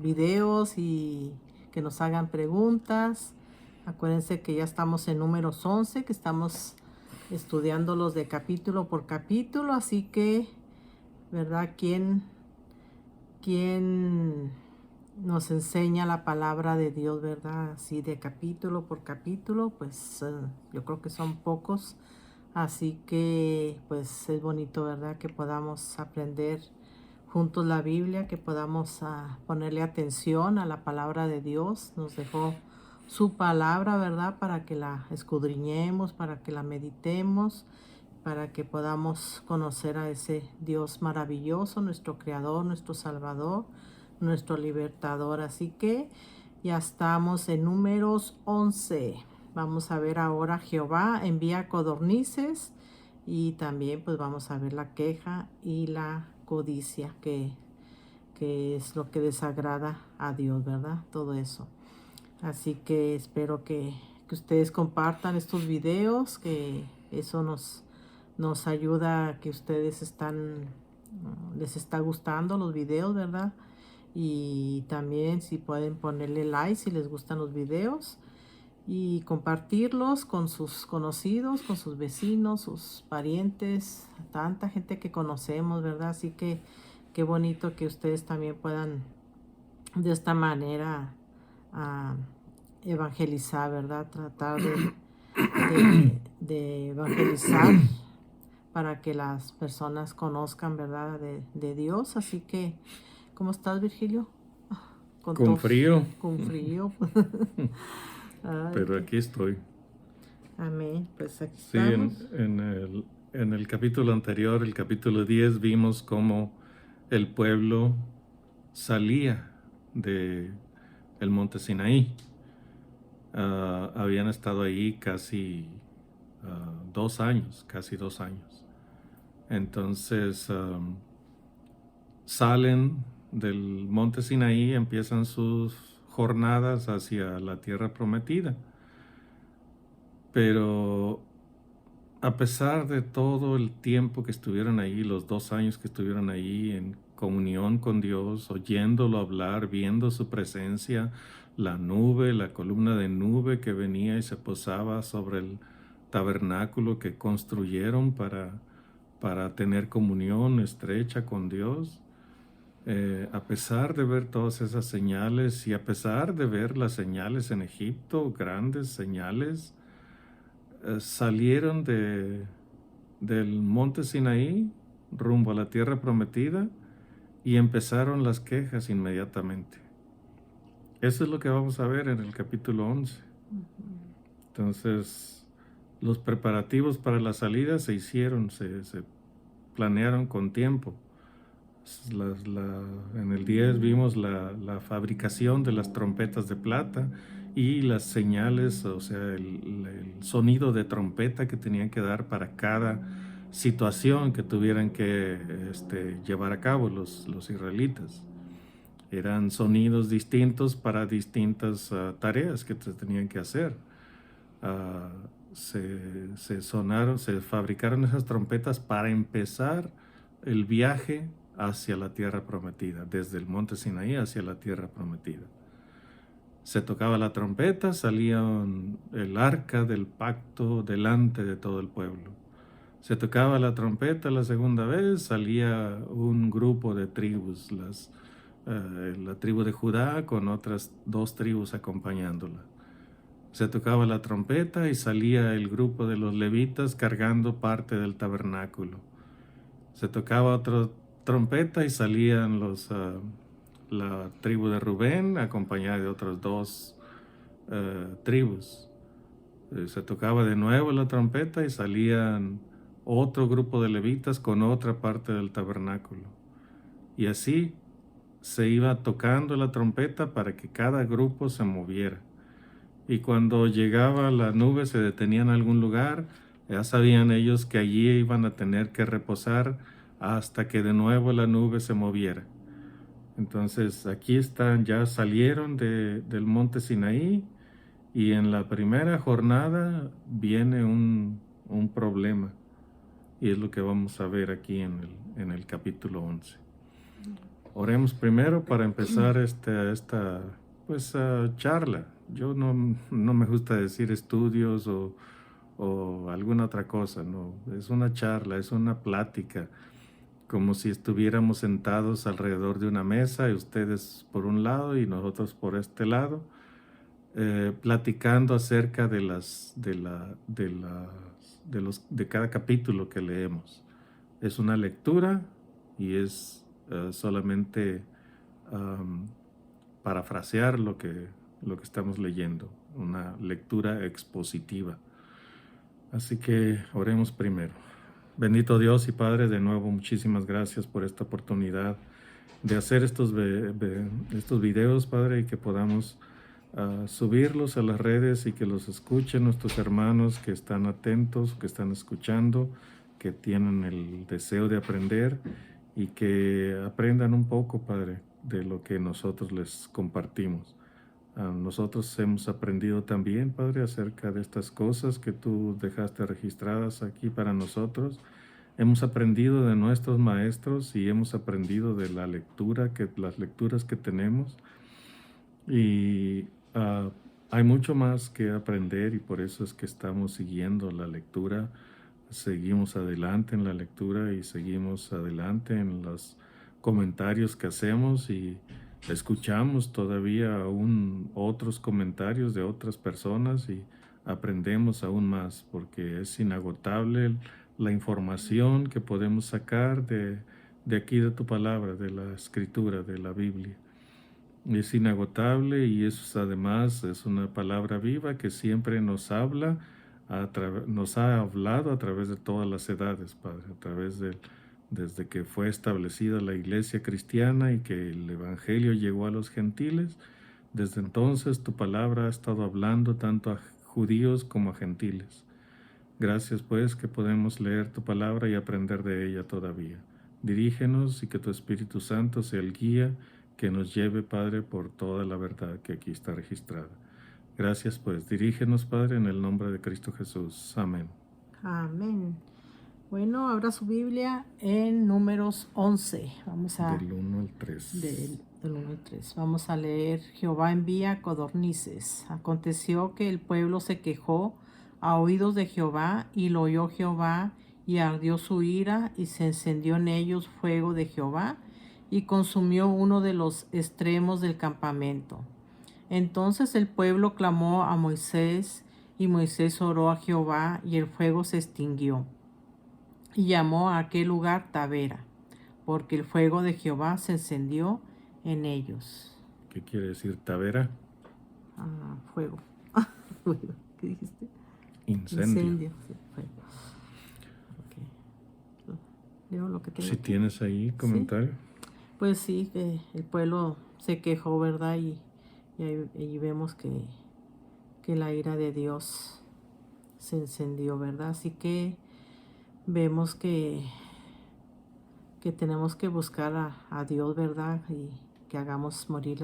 videos y que nos hagan preguntas. Acuérdense que ya estamos en números 11, que estamos estudiándolos de capítulo por capítulo, así que, ¿verdad? ¿Quién nos enseña la palabra de Dios, verdad? Así de capítulo por capítulo, pues yo creo que son pocos, así que pues es bonito, verdad, que podamos aprender juntos la Biblia, que podamos ponerle atención a la palabra de Dios. Nos dejó su palabra, verdad, para que la escudriñemos, para que la meditemos, para que podamos conocer a ese Dios maravilloso, nuestro Creador, nuestro Salvador, nuestro Libertador. Así que ya estamos en números 11. Vamos a ver ahora: Jehová envía codornices, y también pues vamos a ver la queja y la codicia, que es lo que desagrada a Dios, ¿verdad? Todo eso. Así que espero que ustedes compartan estos videos, que eso nos ayuda a que ustedes les está gustando los videos, ¿verdad? Y también si pueden ponerle like si les gustan los videos y compartirlos con sus conocidos, con sus vecinos, sus parientes, tanta gente que conocemos, ¿verdad? Así que qué bonito que ustedes también puedan de esta manera evangelizar, ¿verdad? Tratar de evangelizar para que las personas conozcan, ¿verdad? De Dios. Así que, ¿cómo estás, Virgilio? Con Con tos, frío, con frío. Ay, pero aquí estoy. amén. Pues aquí Sí, estamos. en el capítulo anterior, el capítulo 10, vimos cómo el pueblo salía de el monte Sinaí. Habían estado ahí casi 2 años, casi 2 años. Entonces salen del monte Sinaí, empiezan sus jornadas hacia la tierra prometida. Pero a pesar de todo el tiempo que estuvieron ahí, los 2 años que estuvieron ahí en comunión con Dios, oyéndolo hablar, viendo su presencia, la nube, la columna de nube que venía y se posaba sobre el tabernáculo que construyeron para tener comunión estrecha con Dios, a pesar de ver todas esas señales y a pesar de ver las señales en Egipto, grandes señales, salieron del monte Sinaí rumbo a la tierra prometida y empezaron las quejas inmediatamente. Eso es lo que vamos a ver en el capítulo 11. Entonces, los preparativos para la salida se hicieron, se planearon con tiempo. En el 10 vimos la fabricación de las trompetas de plata y las señales, o sea, el sonido de trompeta que tenían que dar para cada situación que tuvieran que llevar a cabo los israelitas. Eran sonidos distintos para distintas tareas que tenían que hacer. Se fabricaron esas trompetas para empezar el viaje hacia la tierra prometida, desde el monte Sinaí hacia la tierra prometida. Se tocaba la trompeta, salía el arca del pacto delante de todo el pueblo. Se tocaba la trompeta la segunda vez, salía un grupo de tribus, la tribu de Judá con otras 2 tribus acompañándola. Se tocaba la trompeta y salía el grupo de los levitas cargando parte del tabernáculo. Se tocaba otra trompeta y salían la tribu de Rubén acompañada de otras 2 tribus. Se tocaba de nuevo la trompeta y salían otro grupo de levitas con otra parte del tabernáculo. Y así se iba tocando la trompeta para que cada grupo se moviera. Y cuando llegaba la nube, se detenía en algún lugar, ya sabían ellos que allí iban a tener que reposar hasta que de nuevo la nube se moviera. Entonces aquí están, ya salieron del monte Sinaí, y en la primera jornada viene un problema, y es lo que vamos a ver aquí en el capítulo 11. Oremos primero para empezar esta pues, charla. Yo no me gusta decir estudios o alguna otra cosa, no. Es una charla, es una plática, como si estuviéramos sentados alrededor de una mesa y ustedes por un lado y nosotros por este lado, platicando acerca de cada capítulo que leemos. Es una lectura y es solamente parafrasear lo que estamos leyendo, una lectura expositiva. Así que oremos primero. Bendito Dios y Padre, de nuevo muchísimas gracias por esta oportunidad de hacer estos videos, Padre, y que podamos subirlos a las redes y que los escuchen nuestros hermanos que están atentos, que están escuchando, que tienen el deseo de aprender y que aprendan un poco, Padre, de lo que nosotros les compartimos. Nosotros hemos aprendido también, Padre, acerca de estas cosas que tú dejaste registradas aquí para nosotros. Hemos aprendido de nuestros maestros y hemos aprendido de las lecturas que tenemos. Y hay mucho más que aprender y por eso es que estamos siguiendo la lectura. Seguimos adelante en la lectura y seguimos adelante en los comentarios que hacemos y escuchamos todavía aún otros comentarios de otras personas y aprendemos aún más porque es inagotable la información que podemos sacar de aquí de tu palabra, de la escritura, de la Biblia. Es inagotable y eso además es una palabra viva que siempre nos habla, nos ha hablado a través de todas las edades, Padre, desde que fue establecida la iglesia cristiana y que el evangelio llegó a los gentiles. Desde entonces tu palabra ha estado hablando tanto a judíos como a gentiles. Gracias pues que podemos leer tu palabra y aprender de ella todavía. Dirígenos y que tu Espíritu Santo sea el guía que nos lleve, Padre, por toda la verdad que aquí está registrada. Gracias, pues. Dirígenos, Padre, en el nombre de Cristo Jesús. Amén. Amén. Bueno, abra su Biblia en Números 11. Vamos a... Del 1 al 3. Del 1 al 3. Vamos a leer: Jehová envía codornices. Aconteció que el pueblo se quejó a oídos de Jehová, y lo oyó Jehová, y ardió su ira, y se encendió en ellos fuego de Jehová, y consumió uno de los extremos del campamento. Entonces el pueblo clamó a Moisés, y Moisés oró a Jehová, y el fuego se extinguió. Y llamó a aquel lugar Tabera, porque el fuego de Jehová se encendió en ellos. ¿Qué quiere decir Tabera? Fuego. ¿Qué dijiste? Incendio. Sí, fuego. Okay. Leo lo que tengo Si aquí. tienes ahí comentario. ¿Sí? Pues sí, que el pueblo se quejó, ¿verdad? Y ahí vemos que la ira de Dios se encendió, ¿verdad? Así que vemos que tenemos que buscar a Dios, ¿verdad? Y que hagamos morir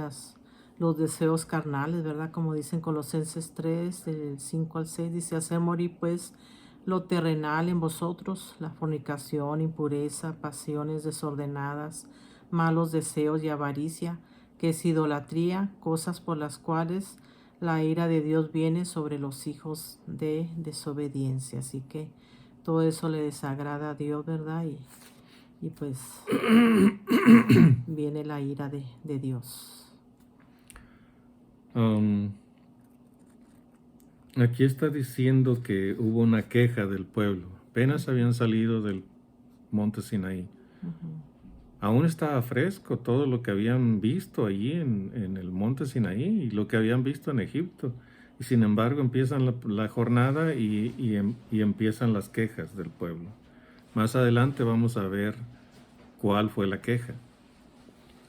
los deseos carnales, ¿verdad? Como dicen Colosenses 3, del 5 al 6, dice: hacer morir pues lo terrenal en vosotros, la fornicación, impureza, pasiones desordenadas, malos deseos y avaricia, que es idolatría, cosas por las cuales la ira de Dios viene sobre los hijos de desobediencia. Así que todo eso le desagrada a Dios, ¿verdad? Y pues viene la ira de Dios. Aquí está diciendo que hubo una queja del pueblo. Apenas habían salido del monte Sinaí. Aún estaba fresco todo lo que habían visto allí en el monte Sinaí y lo que habían visto en Egipto. Y sin embargo empiezan la jornada y empiezan las quejas del pueblo. Más adelante vamos a ver cuál fue la queja.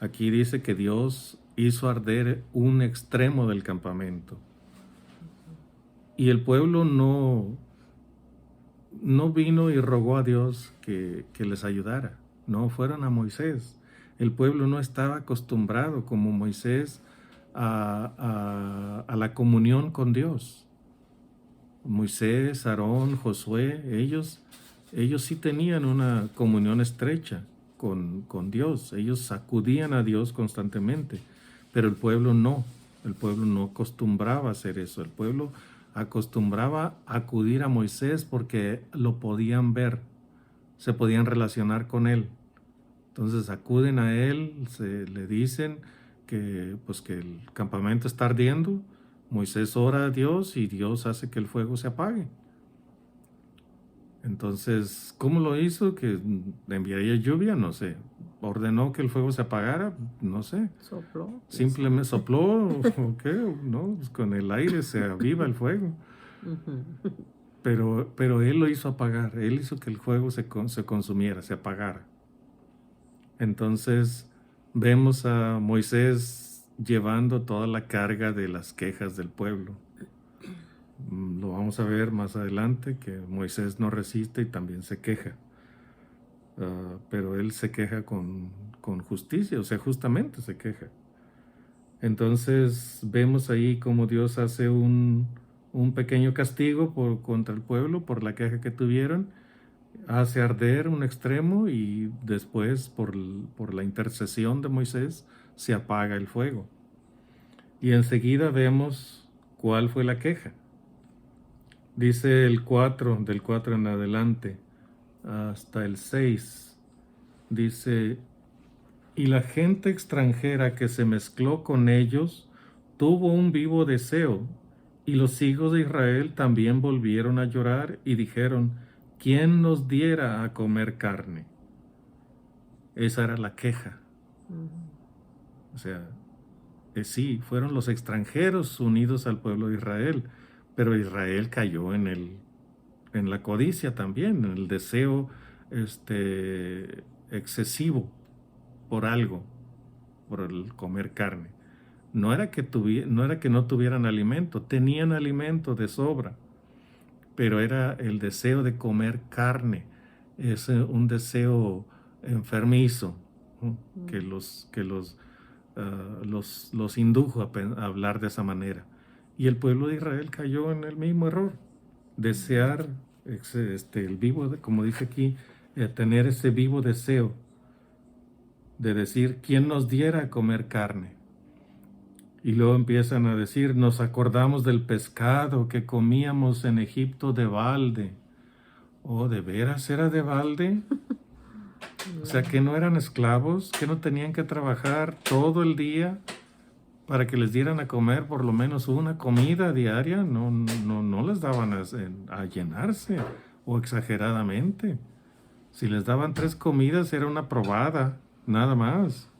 Aquí dice que Dios hizo arder un extremo del campamento. Y el pueblo no vino y rogó a Dios que les ayudara. No, fueron a Moisés. El pueblo no estaba acostumbrado como Moisés a la comunión con Dios. Moisés, Aarón, Josué, ellos sí tenían una comunión estrecha con Dios. Ellos acudían a Dios constantemente, pero el pueblo no. El pueblo no acostumbraba a hacer eso. El pueblo acostumbraba a acudir a Moisés porque lo podían ver, se podían relacionar con él. Entonces acuden a él, le dicen que, pues, que el campamento está ardiendo. Moisés ora a Dios y Dios hace que el fuego se apague. Entonces, ¿cómo lo hizo? ¿Que enviaría lluvia? No sé. ¿Ordenó que el fuego se apagara? No sé. Sopló. Simplemente sopló, ¿o qué? No, pues con el aire se aviva el fuego. Ujú. Pero él lo hizo apagar. Él hizo que el fuego se consumiera, se apagara. Entonces, vemos a Moisés llevando toda la carga de las quejas del pueblo. Lo vamos a ver más adelante, que Moisés no resiste y también se queja. Pero él se queja con justicia, o sea, justamente se queja. Entonces vemos ahí cómo Dios hace un pequeño castigo contra el pueblo por la queja que tuvieron, hace arder un extremo y después por la intercesión de Moisés se apaga el fuego. Y enseguida vemos cuál fue la queja. Dice el 4, del 4 en adelante, hasta el 6, dice: y la gente extranjera que se mezcló con ellos tuvo un vivo deseo, y los hijos de Israel también volvieron a llorar y dijeron: ¿quién nos diera a comer carne? Esa era la queja. O sea, sí, fueron los extranjeros unidos al pueblo de Israel, pero Israel cayó en la codicia también, en el deseo excesivo por algo, por el comer carne. No era que no tuvieran alimento, tenían alimento de sobra, pero era el deseo de comer carne. Es un deseo enfermizo, ¿no? que los indujo a hablar de esa manera. Y el pueblo de Israel cayó en el mismo error, desear el vivo, como dice aquí, tener ese vivo deseo de decir: ¿quién nos diera a comer carne? Y luego empiezan a decir: nos acordamos del pescado que comíamos en Egipto de balde. ¿Oh, de veras era de balde? O sea, que no eran esclavos, que no tenían que trabajar todo el día para que les dieran a comer por lo menos una comida diaria. No les daban a llenarse, o exageradamente. Si les daban 3 comidas era una probada, nada más.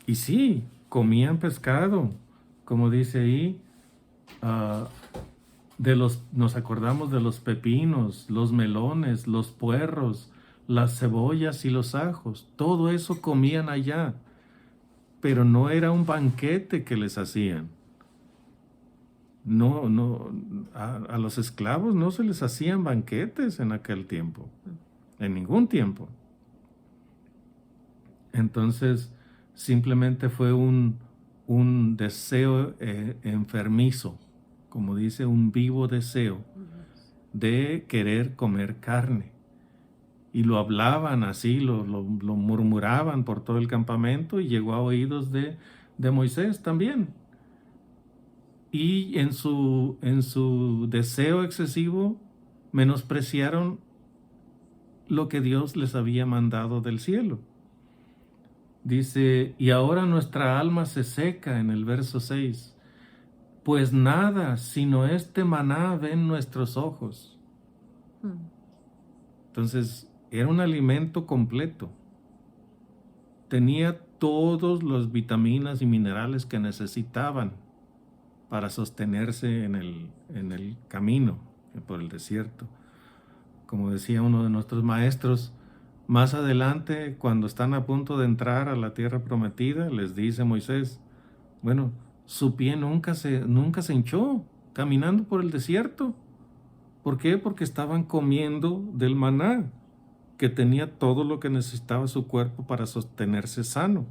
Y sí, comían pescado, como dice ahí. Nos acordamos de los pepinos, los melones, los puerros, las cebollas y los ajos. Todo eso comían allá, pero no era un banquete que les hacían. A los esclavos no se les hacían banquetes en aquel tiempo, en ningún tiempo. Entonces, simplemente fue un deseo enfermizo, como dice, un vivo deseo de querer comer carne. Y lo hablaban así, lo murmuraban por todo el campamento, y llegó a oídos de Moisés también. Y en su deseo excesivo menospreciaron lo que Dios les había mandado del cielo. Dice: y ahora nuestra alma se seca, en el verso 6, pues nada sino este maná ven nuestros ojos. Entonces, era un alimento completo. Tenía todos los vitaminas y minerales que necesitaban para sostenerse en el camino por el desierto. Como decía uno de nuestros maestros, más adelante, cuando están a punto de entrar a la tierra prometida, les dice Moisés: bueno, su pie nunca se hinchó caminando por el desierto. ¿Por qué? Porque estaban comiendo del maná, que tenía todo lo que necesitaba su cuerpo para sostenerse sano.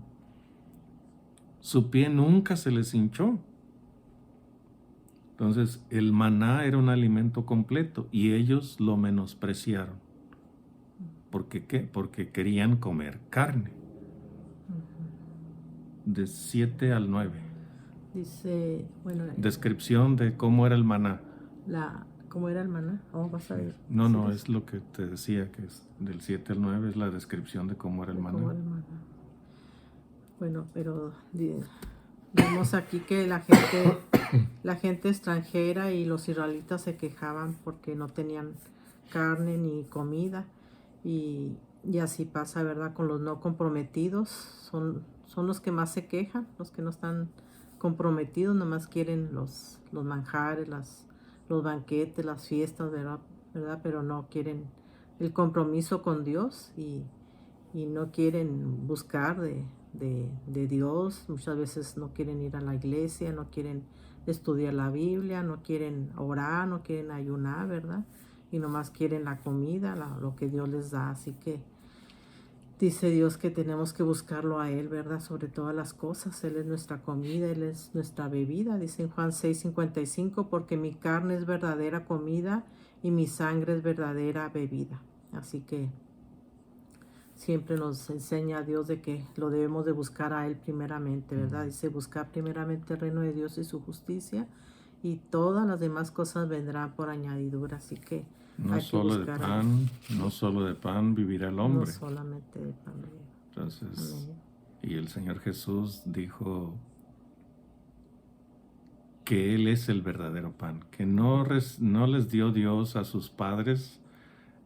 Su pie nunca se les hinchó. Entonces, el maná era un alimento completo y ellos lo menospreciaron. ¿Qué? Porque querían comer carne. De 7 al 9. Dice, bueno, Descripción de cómo era el maná. ¿cómo era el maná? Oh, vas a ver. No, es lo que te decía, que es del 7 al 9 es la descripción de cómo era el maná. ¿Cómo era el maná? Bueno, pero vemos aquí que la gente extranjera y los israelitas se quejaban porque no tenían carne ni comida. Y así pasa, ¿verdad? Con los no comprometidos. Son los que más se quejan, los que no están comprometidos, nomás quieren los manjares, los banquetes, las fiestas, ¿verdad? Pero no quieren el compromiso con Dios y no quieren buscar de Dios. Muchas veces no quieren ir a la iglesia, no quieren estudiar la Biblia, no quieren orar, no quieren ayunar, ¿verdad? Y nomás quieren la comida, lo que Dios les da. Así que dice Dios que tenemos que buscarlo a Él, ¿verdad? Sobre todas las cosas. Él es nuestra comida, Él es nuestra bebida. Dice en Juan 6:55, porque mi carne es verdadera comida y mi sangre es verdadera bebida. Así que siempre nos enseña Dios de que lo debemos de buscar a Él primeramente, ¿verdad? Dice, buscar primeramente el reino de Dios y su justicia, y todas las demás cosas vendrán por añadidura. Así que no hay solo que de buscar pan, no solo de pan vivirá el hombre. No solamente de pan vivirá. Entonces, y el Señor Jesús dijo que Él es el verdadero pan, que no les dio Dios a sus padres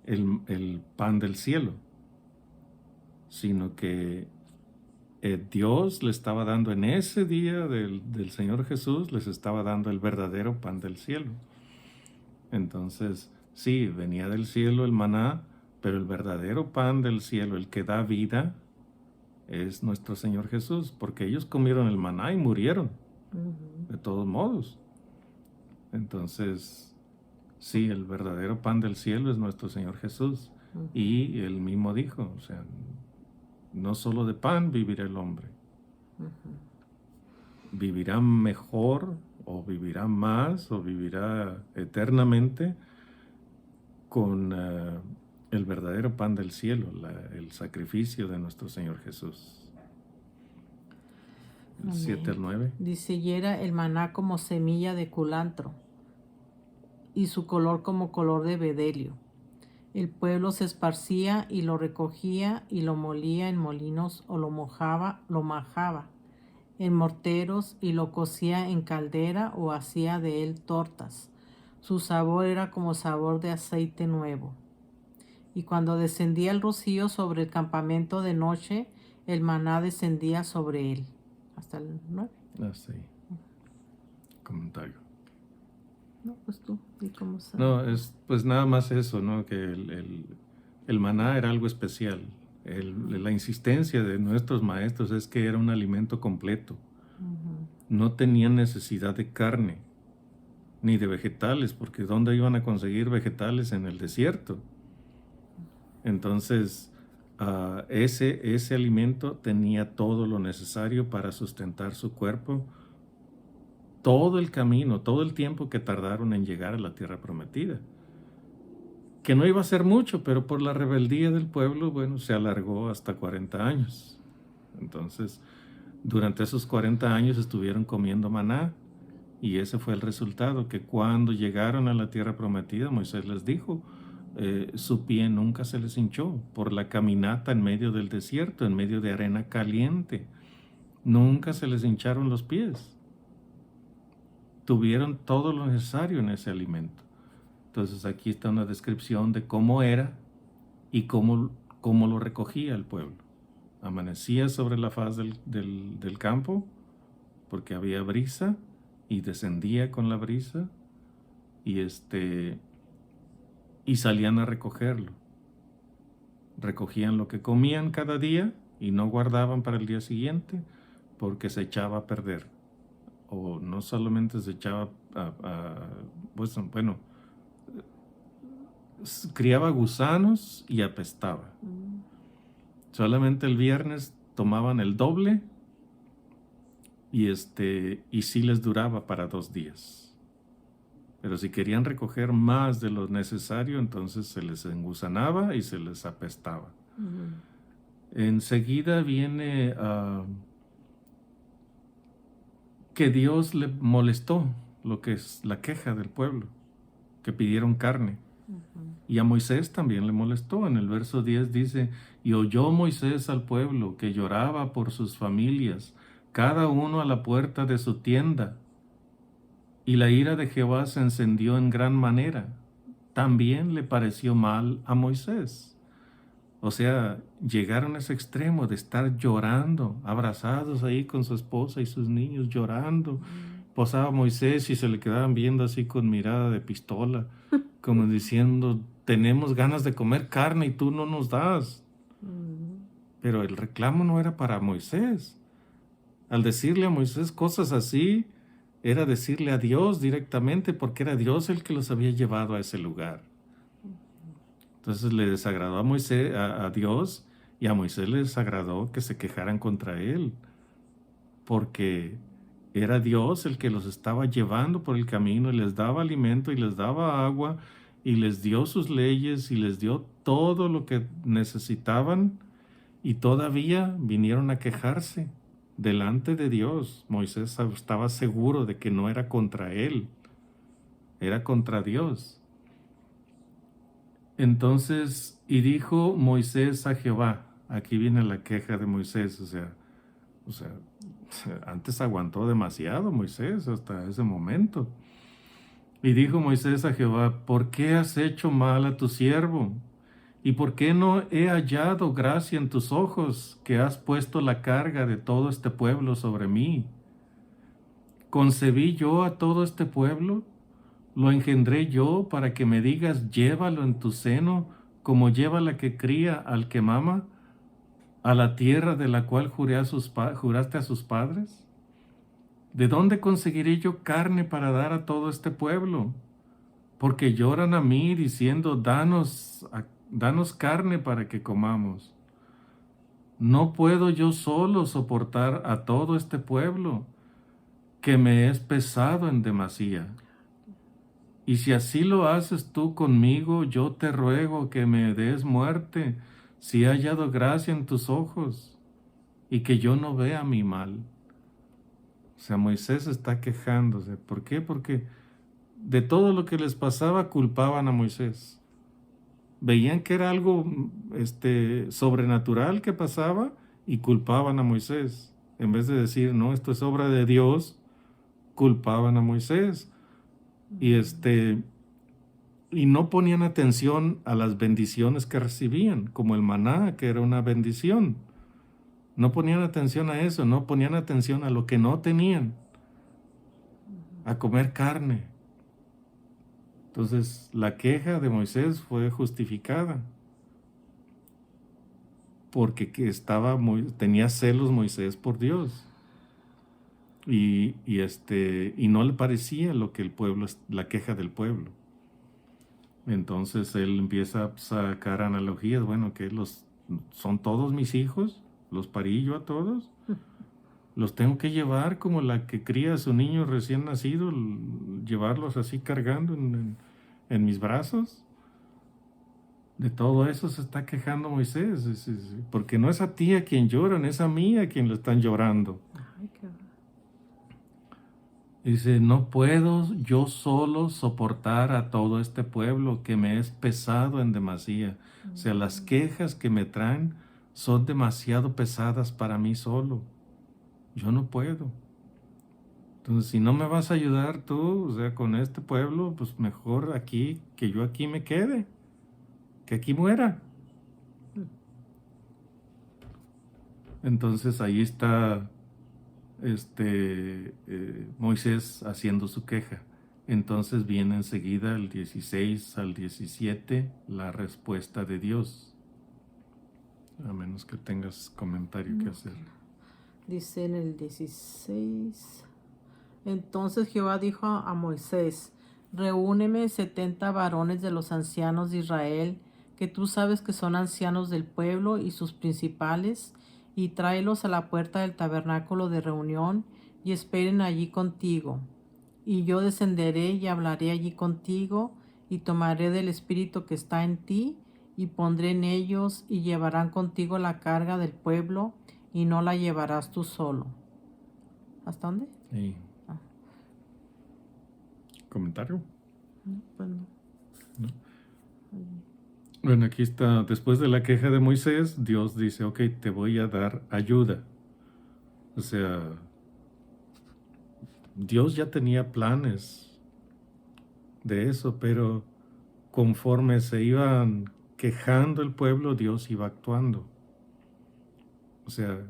el pan del cielo, sino que Dios le estaba dando en ese día del Señor Jesús, les estaba dando el verdadero pan del cielo. Entonces, sí, venía del cielo el maná, pero el verdadero pan del cielo, el que da vida, es nuestro Señor Jesús, porque ellos comieron el maná y murieron, de todos modos. Entonces, sí, el verdadero pan del cielo es nuestro Señor Jesús. Y él mismo dijo, o sea, no solo de pan vivirá el hombre. Vivirá mejor, o vivirá más, o vivirá eternamente con el verdadero pan del cielo, el sacrificio de nuestro Señor Jesús. 7 al 9. Dice, y era el maná como semilla de culantro, y su color como color de bedelio. El pueblo se esparcía y lo recogía y lo molía en molinos, o lo majaba en morteros y lo cocía en caldera, o hacía de él tortas. Su sabor era como sabor de aceite nuevo. Y cuando descendía el rocío sobre el campamento de noche, el maná descendía sobre él. Hasta el 9. Sí. Comentario. No, pues tú, ¿y cómo sabes? No, es pues nada más eso, ¿no? Que el maná era algo especial. La insistencia de nuestros maestros es que era un alimento completo. No tenían necesidad de carne, ni de vegetales, porque ¿dónde iban a conseguir vegetales en el desierto? Entonces, ese alimento tenía todo lo necesario para sustentar su cuerpo todo el camino, todo el tiempo que tardaron en llegar a la tierra prometida. Que no iba a ser mucho, pero por la rebeldía del pueblo, bueno, se alargó hasta 40 años. Entonces, durante esos 40 años estuvieron comiendo maná, y ese fue el resultado, que cuando llegaron a la tierra prometida, Moisés les dijo, su pie nunca se les hinchó por la caminata en medio del desierto, en medio de arena caliente. Nunca se les hincharon los pies. Tuvieron todo lo necesario en ese alimento. Entonces aquí está una descripción de cómo era y cómo lo recogía el pueblo. Amanecía sobre la faz del campo, porque había brisa, y descendía con la brisa, y salían a recogerlo. Recogían lo que comían cada día y no guardaban para el día siguiente, porque se echaba a perder. O no solamente se echaba criaba gusanos y apestaba. Solamente el viernes tomaban el doble, y sí les duraba para 2 días. Pero si querían recoger más de lo necesario, entonces se les engusanaba y se les apestaba. Enseguida viene que Dios le molestó lo que es la queja del pueblo, que pidieron carne. Y a Moisés también le molestó. En el verso 10 dice, y oyó Moisés al pueblo que lloraba por sus familias, cada uno a la puerta de su tienda. Y la ira de Jehová se encendió en gran manera. También le pareció mal a Moisés. O sea, llegaron a ese extremo de estar llorando, abrazados ahí con su esposa y sus niños, llorando. Posaba Moisés y se le quedaban viendo así con mirada de pistola, como diciendo, tenemos ganas de comer carne y tú no nos das. Pero el reclamo no era para Moisés. Al decirle a Moisés cosas así, era decirle a Dios directamente, porque era Dios el que los había llevado a ese lugar. Entonces le desagradó a Moisés, a Dios, y a Moisés le desagradó que se quejaran contra él, porque era Dios el que los estaba llevando por el camino y les daba alimento y les daba agua y les dio sus leyes y les dio todo lo que necesitaban, y todavía vinieron a quejarse delante de Dios. Moisés estaba seguro de que no era contra él, era contra Dios. Entonces, y dijo Moisés a Jehová, aquí viene la queja de Moisés, o sea, antes aguantó demasiado Moisés hasta ese momento. Y dijo Moisés a Jehová, ¿por qué has hecho mal a tu siervo? ¿Y por qué no he hallado gracia en tus ojos, que has puesto la carga de todo este pueblo sobre mí? ¿Concebí yo a todo este pueblo? ¿Lo engendré yo para que me digas, llévalo en tu seno, como lleva la que cría al que mama, a la tierra de la cual juraste a sus padres? ¿De dónde conseguiré yo carne para dar a todo este pueblo? Porque lloran a mí diciendo, danos carne para que comamos. No puedo yo solo soportar a todo este pueblo, que me es pesado en demasía. Y si así lo haces tú conmigo, yo te ruego que me des muerte, si he hallado gracia en tus ojos, y que yo no vea mi mal. O sea, Moisés está quejándose. ¿Por qué? Porque de todo lo que les pasaba culpaban a Moisés. Veían que era algo sobrenatural que pasaba y culpaban a Moisés. En vez de decir, no, esto es obra de Dios, culpaban a Moisés. Y no ponían atención a las bendiciones que recibían, como el maná, que era una bendición. No ponían atención a eso, no ponían atención a lo que no tenían, a comer carne. Entonces, la queja de Moisés fue justificada, porque tenía celos Moisés por Dios. Y no le parecía lo que la queja del pueblo. Entonces él empieza a sacar analogías, bueno, que son todos mis hijos, los parí yo a todos, los tengo que llevar como la que cría a su niño recién nacido, llevarlos así cargando en mis brazos. De todo eso se está quejando Moisés, porque no es a ti a quien lloran, es a mí a quien lo están llorando. Dice, no puedo yo solo soportar a todo este pueblo, que me es pesado en demasía. O sea, las quejas que me traen son demasiado pesadas para mí solo. Yo no puedo. Entonces, si no me vas a ayudar tú, o sea, con este pueblo, pues mejor aquí, que yo aquí me quede, que aquí muera. Entonces ahí está Moisés haciendo su queja. Entonces viene enseguida el 16 al 17 la respuesta de Dios. A menos que tengas comentario que hacer. Dice en el 16, entonces Jehová dijo a Moisés, reúneme 70 varones de los ancianos de Israel, que tú sabes que son ancianos del pueblo y sus principales, y tráelos a la puerta del tabernáculo de reunión, y esperen allí contigo. Y yo descenderé y hablaré allí contigo, y tomaré del espíritu que está en ti, y pondré en ellos, y llevarán contigo la carga del pueblo, y no la llevarás tú solo. ¿Hasta dónde? Y Ah, comentario. no, pues no. ¿No? Ahí. Bueno, aquí está, después de la queja de Moisés, Dios dice, ok, te voy a dar ayuda. O sea, Dios ya tenía planes de eso, pero conforme se iban quejando el pueblo, Dios iba actuando. O sea,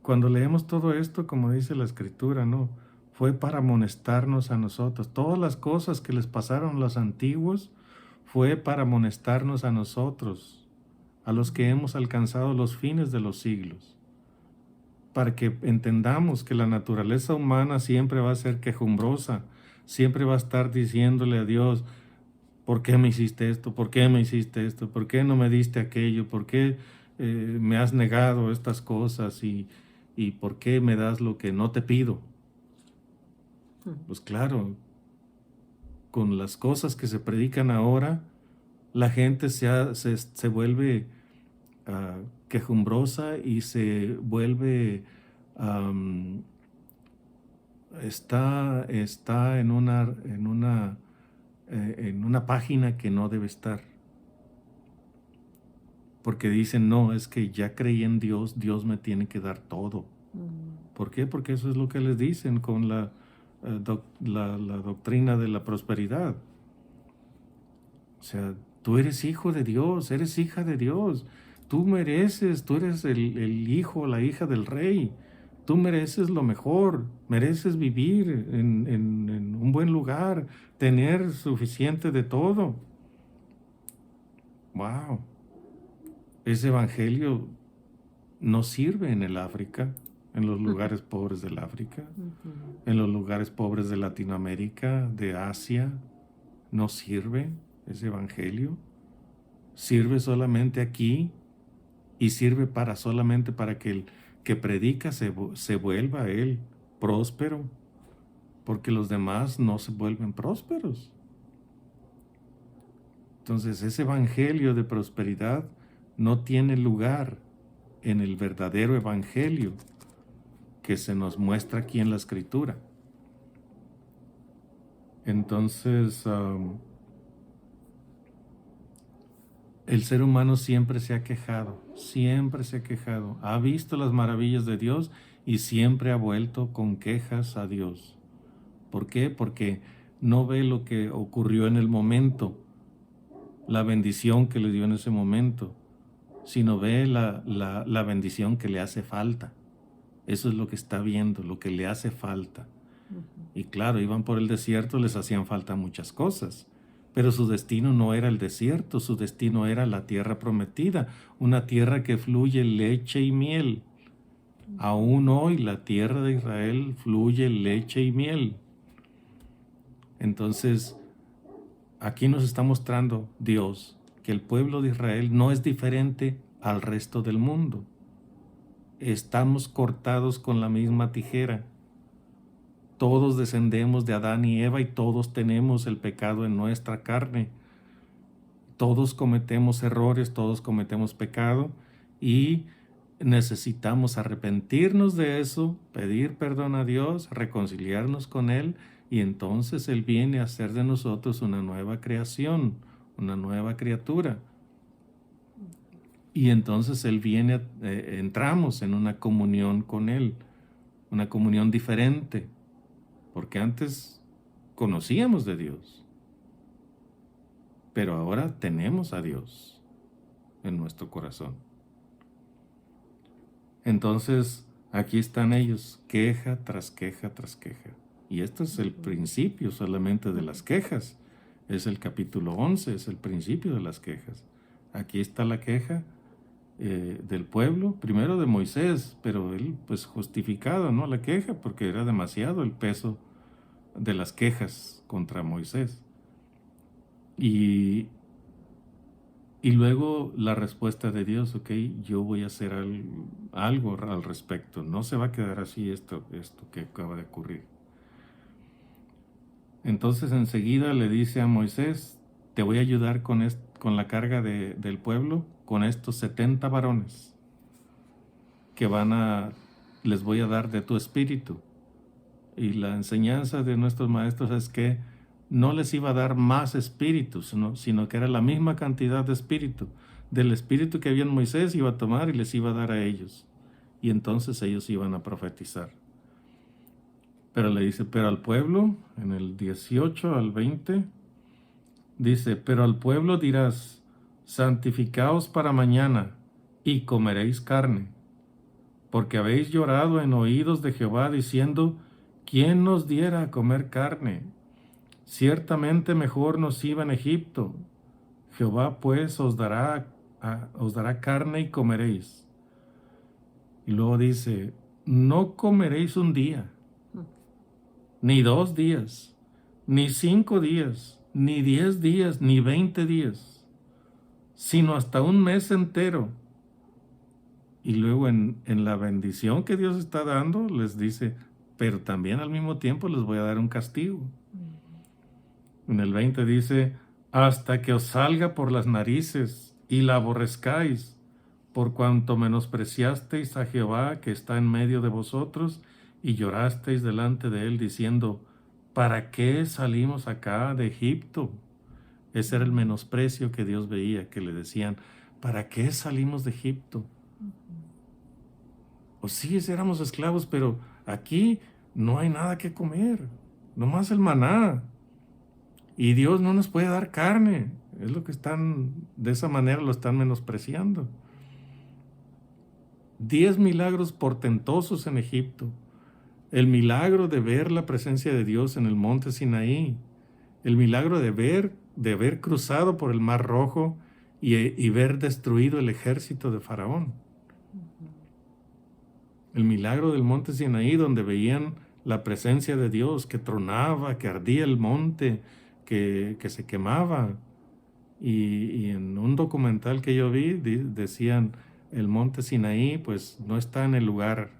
cuando leemos todo esto, como dice la Escritura, ¿no? Fue para amonestarnos a nosotros. Todas las cosas que les pasaron a los antiguos fue para amonestarnos a nosotros, a los que hemos alcanzado los fines de los siglos, para que entendamos que la naturaleza humana siempre va a ser quejumbrosa, siempre va a estar diciéndole a Dios, ¿por qué me hiciste esto? ¿Por qué me hiciste esto? ¿Por qué no me diste aquello? ¿Por qué me has negado estas cosas? ¿Y por qué me das lo que no te pido? Pues claro, con las cosas que se predican ahora, la gente se vuelve quejumbrosa y se vuelve, am, está en una página que no debe estar. Porque dicen, no, es que ya creí en Dios, Dios me tiene que dar todo. ¿Por qué? Porque eso es lo que les dicen con la doctrina de la prosperidad. O sea, tú eres hijo de Dios, eres hija de Dios. Tú mereces, tú eres el hijo, la hija del rey. Tú mereces lo mejor, mereces vivir en un buen lugar, tener suficiente de todo. Wow. Ese evangelio no sirve en el África, en los lugares pobres del África, en los lugares pobres de Latinoamérica, de Asia. No sirve ese evangelio. Sirve solamente aquí y sirve solamente para que el que predica se vuelva él próspero, porque los demás no se vuelven prósperos. Entonces, ese evangelio de prosperidad no tiene lugar en el verdadero evangelio que se nos muestra aquí en la Escritura. Entonces, el ser humano siempre se ha quejado, ha visto las maravillas de Dios y siempre ha vuelto con quejas a Dios. ¿Por qué? Porque no ve lo que ocurrió en el momento, la bendición que le dio en ese momento, sino ve la bendición que le hace falta. Eso es lo que está viendo, lo que le hace falta. Y claro, iban por el desierto, les hacían falta muchas cosas, pero su destino no era el desierto, su destino era la tierra prometida, una tierra que fluye leche y miel. Aún hoy la tierra de Israel fluye leche y miel. Entonces, aquí nos está mostrando Dios que el pueblo de Israel no es diferente al resto del mundo. Estamos cortados con la misma tijera. Todos descendemos de Adán y Eva y todos tenemos el pecado en nuestra carne. Todos cometemos errores, todos cometemos pecado y necesitamos arrepentirnos de eso, pedir perdón a Dios, reconciliarnos con Él y entonces Él viene a hacer de nosotros una nueva creación, una nueva criatura. Y entonces Él viene, entramos en una comunión con Él, una comunión diferente. Porque antes conocíamos de Dios, pero ahora tenemos a Dios en nuestro corazón. Entonces, aquí están ellos, queja tras queja tras queja. Y este es el principio solamente de las quejas. Es el capítulo 11, es el principio de las quejas. Aquí está la queja del pueblo, primero de Moisés, pero él pues justificado, ¿no? La queja, porque era demasiado el peso de las quejas contra Moisés. Y luego la respuesta de Dios, ok, yo voy a hacer algo al respecto. No se va a quedar así esto que acaba de ocurrir. Entonces enseguida le dice a Moisés, te voy a ayudar con la carga del pueblo, con estos 70 varones que les voy a dar de tu espíritu. Y la enseñanza de nuestros maestros es que no les iba a dar más espíritu, sino que era la misma cantidad de espíritu. Del espíritu que había en Moisés iba a tomar y les iba a dar a ellos. Y entonces ellos iban a profetizar. Pero le dice, pero al pueblo, en el 18 al 20, dice, pero al pueblo dirás, santificaos para mañana y comeréis carne, porque habéis llorado en oídos de Jehová diciendo, ¿quién nos diera a comer carne? Ciertamente mejor nos iba en Egipto. Jehová pues os dará carne y comeréis. Y luego dice, no comeréis un día, ni 2 días, ni 5 días, ni 10 días, ni 20 días, sino hasta un mes entero. Y luego en la bendición que Dios está dando, les dice, pero también al mismo tiempo les voy a dar un castigo. En el 20 dice, hasta que os salga por las narices y la aborrezcáis, por cuanto menospreciasteis a Jehová que está en medio de vosotros, y llorasteis delante de él diciendo, ¿para qué salimos acá de Egipto? Ese era el menosprecio que Dios veía, que le decían, ¿para qué salimos de Egipto? O sí, éramos esclavos, pero aquí no hay nada que comer, nomás el maná. Y Dios no nos puede dar carne. Es lo que de esa manera lo están menospreciando. 10 milagros portentosos en Egipto. El milagro de ver la presencia de Dios en el monte Sinaí. El milagro de haber cruzado por el Mar Rojo y ver destruido el ejército de Faraón. El milagro del monte Sinaí, donde veían la presencia de Dios, que tronaba, que ardía el monte, que se quemaba. Y en un documental que yo vi, decían, el monte Sinaí pues no está en el lugar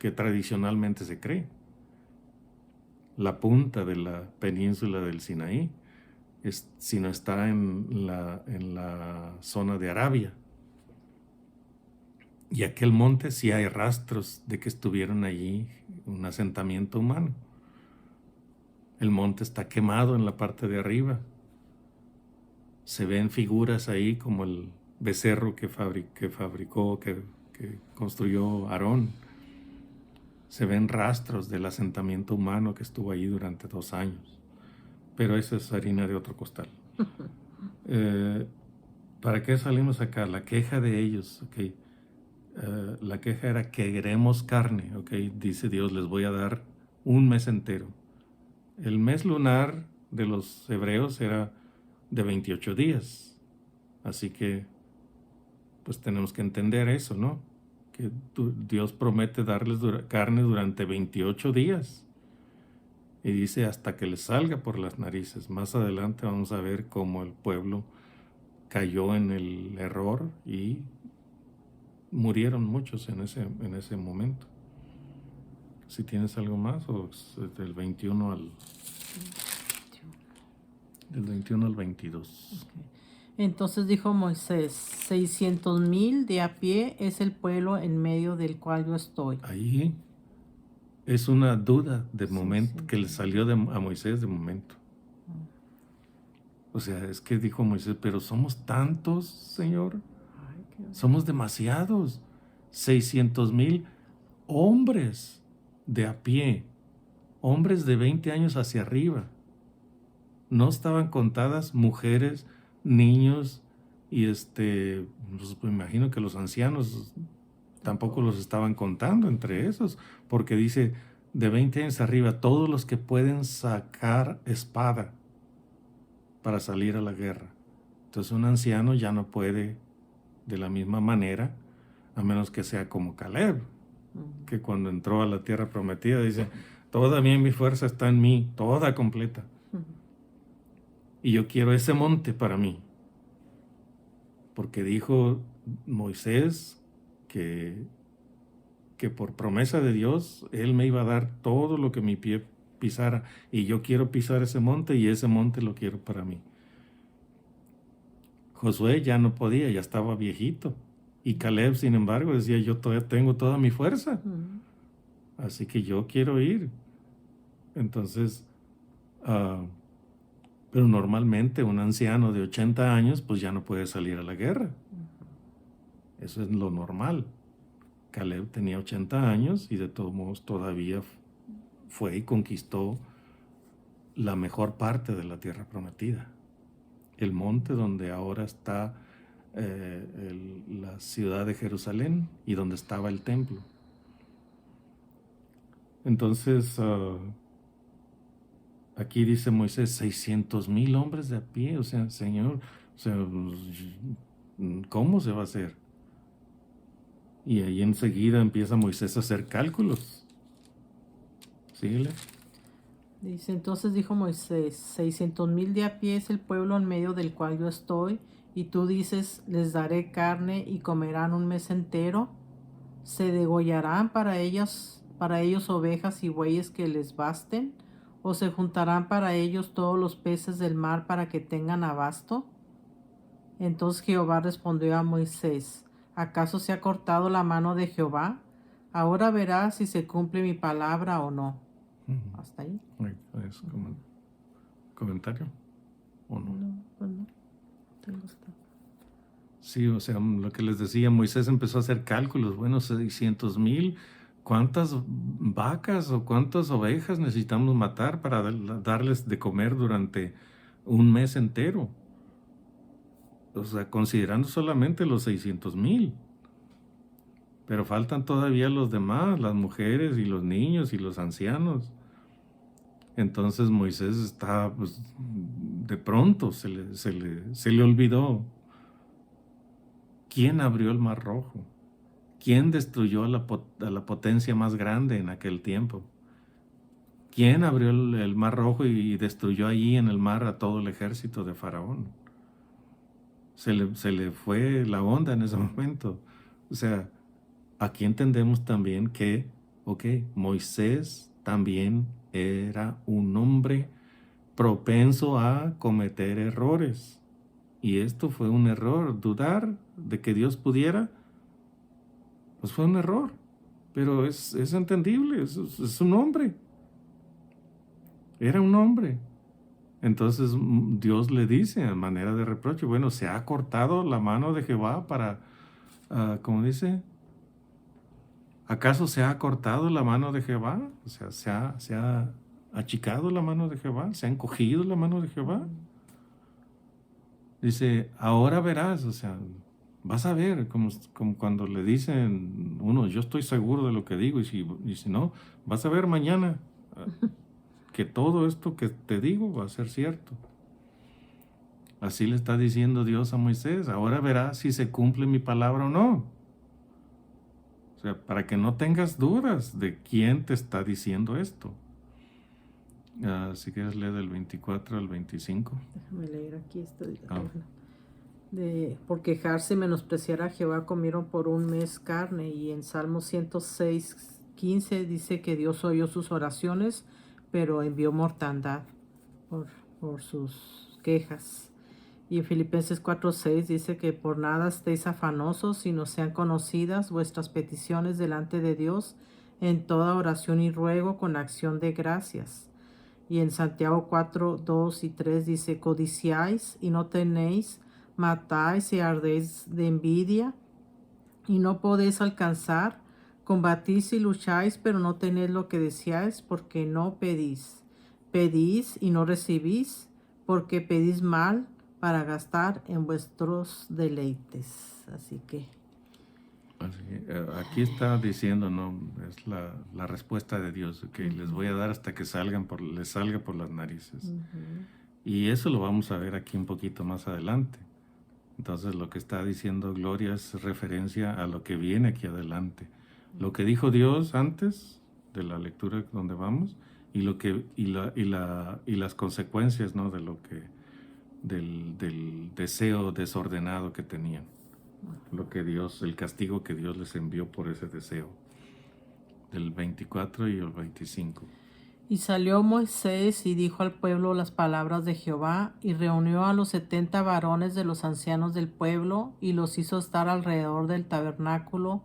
que tradicionalmente se cree. La punta de la península del Sinaí, sino está en la zona de Arabia. Y aquel monte sí hay rastros de que estuvieron allí un asentamiento humano. El monte está quemado en la parte de arriba. Se ven figuras ahí como el becerro que construyó Aarón. Se ven rastros del asentamiento humano que estuvo allí durante 2 años. Pero eso es harina de otro costal. ¿Para qué salimos acá? La queja de ellos, ¿ok? La queja era que queremos carne, ¿ok? Dice Dios, les voy a dar un mes entero. El mes lunar de los hebreos era de 28 días. Así que, pues tenemos que entender eso, ¿no? Que Dios promete darles carne durante 28 días. Y dice hasta que les salga por las narices. Más adelante vamos a ver cómo el pueblo cayó en el error y murieron muchos en ese momento. Si tienes algo más, o del 21 al 22. Okay. Entonces dijo Moisés, 600,000 de a pie es el pueblo en medio del cual yo estoy. Ahí es una duda de momento que le salió a Moisés de momento. O sea, es que dijo Moisés, pero somos tantos, Señor. Somos demasiados. 600,000 hombres de a pie, hombres de 20 años hacia arriba. No estaban contadas mujeres, niños y pues me imagino que los ancianos tampoco los estaban contando entre esos, porque dice de 20 años arriba, todos los que pueden sacar espada para salir a la guerra. Entonces un anciano ya no puede de la misma manera, a menos que sea como Caleb, que cuando entró a la tierra prometida dice, toda mi fuerza está en mí, toda completa. Y yo quiero ese monte para mí. Porque dijo Moisés que por promesa de Dios, él me iba a dar todo lo que mi pie pisara, y yo quiero pisar ese monte y ese monte lo quiero para mí. Josué ya no podía, ya estaba viejito. Y Caleb, sin embargo, decía, yo todavía tengo toda mi fuerza, así que yo quiero ir. Entonces, pero normalmente un anciano de 80 años pues ya no puede salir a la guerra. Eso es lo normal. Caleb tenía 80 años y de todos modos todavía fue y conquistó la mejor parte de la tierra prometida. El monte donde ahora está la ciudad de Jerusalén y donde estaba el templo. Entonces, aquí dice Moisés, 600,000 hombres de a pie, o sea, Señor, o sea, ¿cómo se va a hacer? Y ahí enseguida empieza Moisés a hacer cálculos. Síguele. Dice, entonces dijo Moisés, 600,000 de a pie es el pueblo en medio del cual yo estoy, y tú dices, les daré carne y comerán un mes entero. ¿Se degollarán para ellos ovejas y bueyes que les basten? ¿O se juntarán para ellos todos los peces del mar para que tengan abasto? Entonces Jehová respondió a Moisés, ¿acaso se ha cortado la mano de Jehová? Ahora verás si se cumple mi palabra o no. ¿Hasta ahí? ¿Es comentario o no? No, pues no. Tengo esto. Sí, o sea, lo que les decía, Moisés empezó a hacer cálculos. Bueno, 600,000, ¿cuántas vacas o cuántas ovejas necesitamos matar para darles de comer durante un mes entero? O sea, considerando solamente los 600,000. Pero faltan todavía los demás, las mujeres y los niños y los ancianos. Entonces Moisés está, pues, de pronto se le olvidó. ¿Quién abrió el Mar Rojo? ¿Quién destruyó a la potencia más grande en aquel tiempo? ¿Quién abrió el Mar Rojo y destruyó allí en el mar a todo el ejército de Faraón? Se le fue la onda en ese momento. O sea, aquí entendemos también que, Moisés también era un hombre propenso a cometer errores. Y esto fue un error. Dudar de que Dios pudiera, pues fue un error. Pero es entendible, es un hombre. Era un hombre. Entonces Dios le dice a manera de reproche, bueno, se ha cortado la mano de Jehová para, ¿cómo dice? ¿Acaso se ha cortado la mano de Jehová? O sea, se ha achicado la mano de Jehová, se ha encogido la mano de Jehová. Dice, ahora verás, o sea, vas a ver, como cuando le dicen uno, yo estoy seguro de lo que digo, y si no, vas a ver mañana que todo esto que te digo va a ser cierto. Así le está diciendo Dios a Moisés, ahora verás si se cumple mi palabra o no. O sea, para que no tengas dudas de quién te está diciendo esto. Si quieres leer del 24 al 25. Déjame leer aquí esto. Por quejarse y menospreciar a Jehová comieron por un mes carne. Y en Salmo 106:15 dice que Dios oyó sus oraciones, pero envió mortandad por sus quejas. Y en Filipenses 4:6 dice que por nada estéis afanosos, sino sean conocidas vuestras peticiones delante de Dios en toda oración y ruego con acción de gracias. Y en Santiago 4:2 y 3 dice, codiciáis y no tenéis, matáis y ardéis de envidia y no podéis alcanzar, combatís y lucháis, pero no tenéis lo que deseáis porque no pedís. Pedís y no recibís, porque pedís mal para gastar en vuestros deleites. Así que aquí está diciendo, no, es la respuesta de Dios, que les voy a dar hasta que les salga por las narices. Y eso lo vamos a ver aquí un poquito más adelante. Entonces lo que está diciendo Gloria es referencia a lo que viene aquí adelante. Lo que dijo Dios antes de la lectura donde vamos y las consecuencias, ¿no? de lo que del deseo desordenado que tenían. El castigo que Dios les envió por ese deseo. Del 24 y el 25. Y salió Moisés y dijo al pueblo las palabras de Jehová, y reunió a los 70 varones de los ancianos del pueblo, y los hizo estar alrededor del tabernáculo.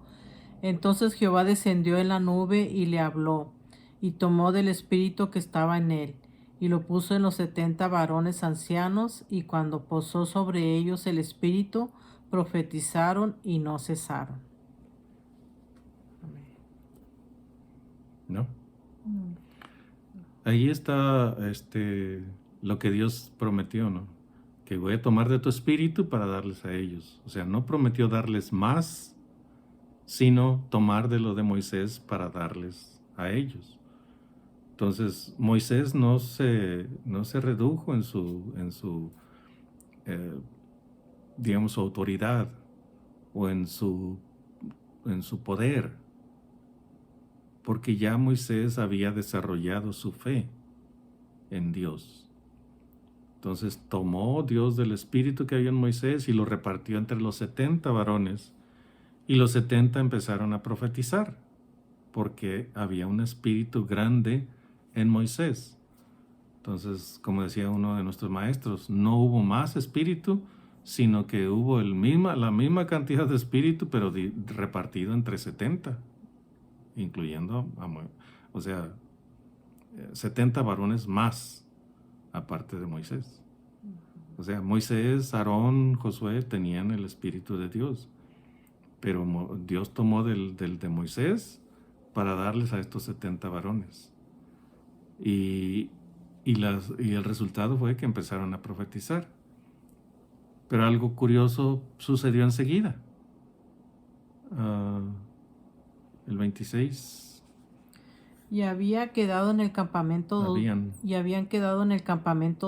Entonces Jehová descendió en la nube y le habló, y tomó del espíritu que estaba en él, y lo puso en los 70 varones ancianos, y cuando posó sobre ellos el espíritu, profetizaron y no cesaron. Amén. ¿No? Ahí está lo que Dios prometió, ¿no? Que voy a tomar de tu espíritu para darles a ellos. O sea, no prometió darles más, sino tomar de lo de Moisés para darles a ellos. Entonces, Moisés no se redujo en su digamos, su autoridad o en su poder, porque ya Moisés había desarrollado su fe en Dios. Entonces tomó Dios del espíritu que había en Moisés y lo repartió entre los 70 varones, y los 70 empezaron a profetizar, porque había un espíritu grande en Moisés. Entonces, como decía uno de nuestros maestros, no hubo más espíritu, sino que hubo la misma cantidad de espíritu, pero repartido entre 70, incluyendo, o sea, 70 varones más, aparte de Moisés. O sea, Moisés, Aarón, Josué tenían el espíritu de Dios, pero Dios tomó del de Moisés para darles a estos 70 varones. Y el resultado fue que empezaron a profetizar. Pero algo curioso sucedió enseguida. El 26. Y habían quedado en el campamento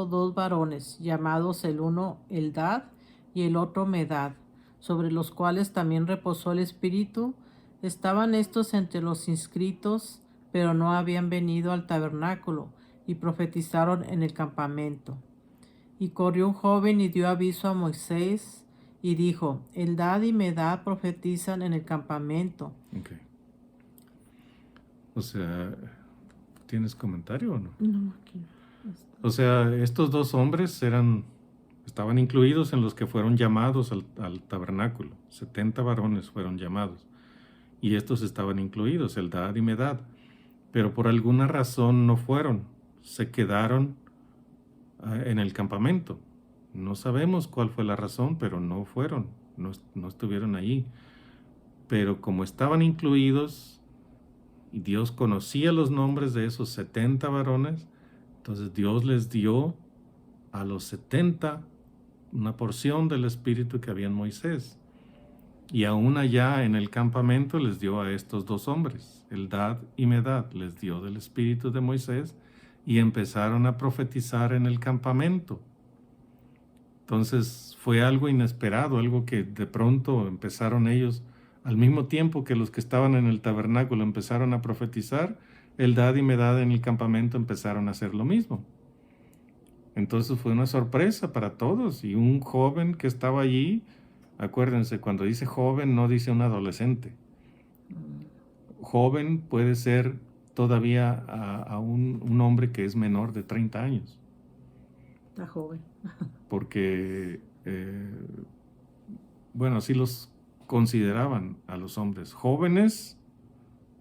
dos varones, llamados el uno Eldad y el otro Medad, sobre los cuales también reposó el espíritu. Estaban estos entre los inscritos, pero no habían venido al tabernáculo, y profetizaron en el campamento. Y corrió un joven y dio aviso a Moisés, y dijo: Eldad y Medad profetizan en el campamento. Okay. O sea, ¿tienes comentario o no? No, aquí no. O sea, estos dos hombres estaban incluidos en los que fueron llamados al tabernáculo. 70 varones fueron llamados. Y estos estaban incluidos, Eldad y Medad. Pero por alguna razón no fueron. Se quedaron en el campamento. No sabemos cuál fue la razón, pero no fueron. No estuvieron allí. Pero como estaban incluidos, y Dios conocía los nombres de esos 70 varones, entonces Dios les dio a los 70 una porción del espíritu que había en Moisés. Y aún allá en el campamento les dio a estos dos hombres, Eldad y Medad, les dio del espíritu de Moisés y empezaron a profetizar en el campamento. Entonces fue algo inesperado, algo que de pronto empezaron ellos, al mismo tiempo que los que estaban en el tabernáculo empezaron a profetizar, Eldad y Medad en el campamento empezaron a hacer lo mismo. Entonces fue una sorpresa para todos, y un joven que estaba allí, acuérdense, cuando dice joven no dice un adolescente. Joven puede ser todavía a un hombre que es menor de 30 años. Está joven. Porque, bueno, así los consideraban a los hombres jóvenes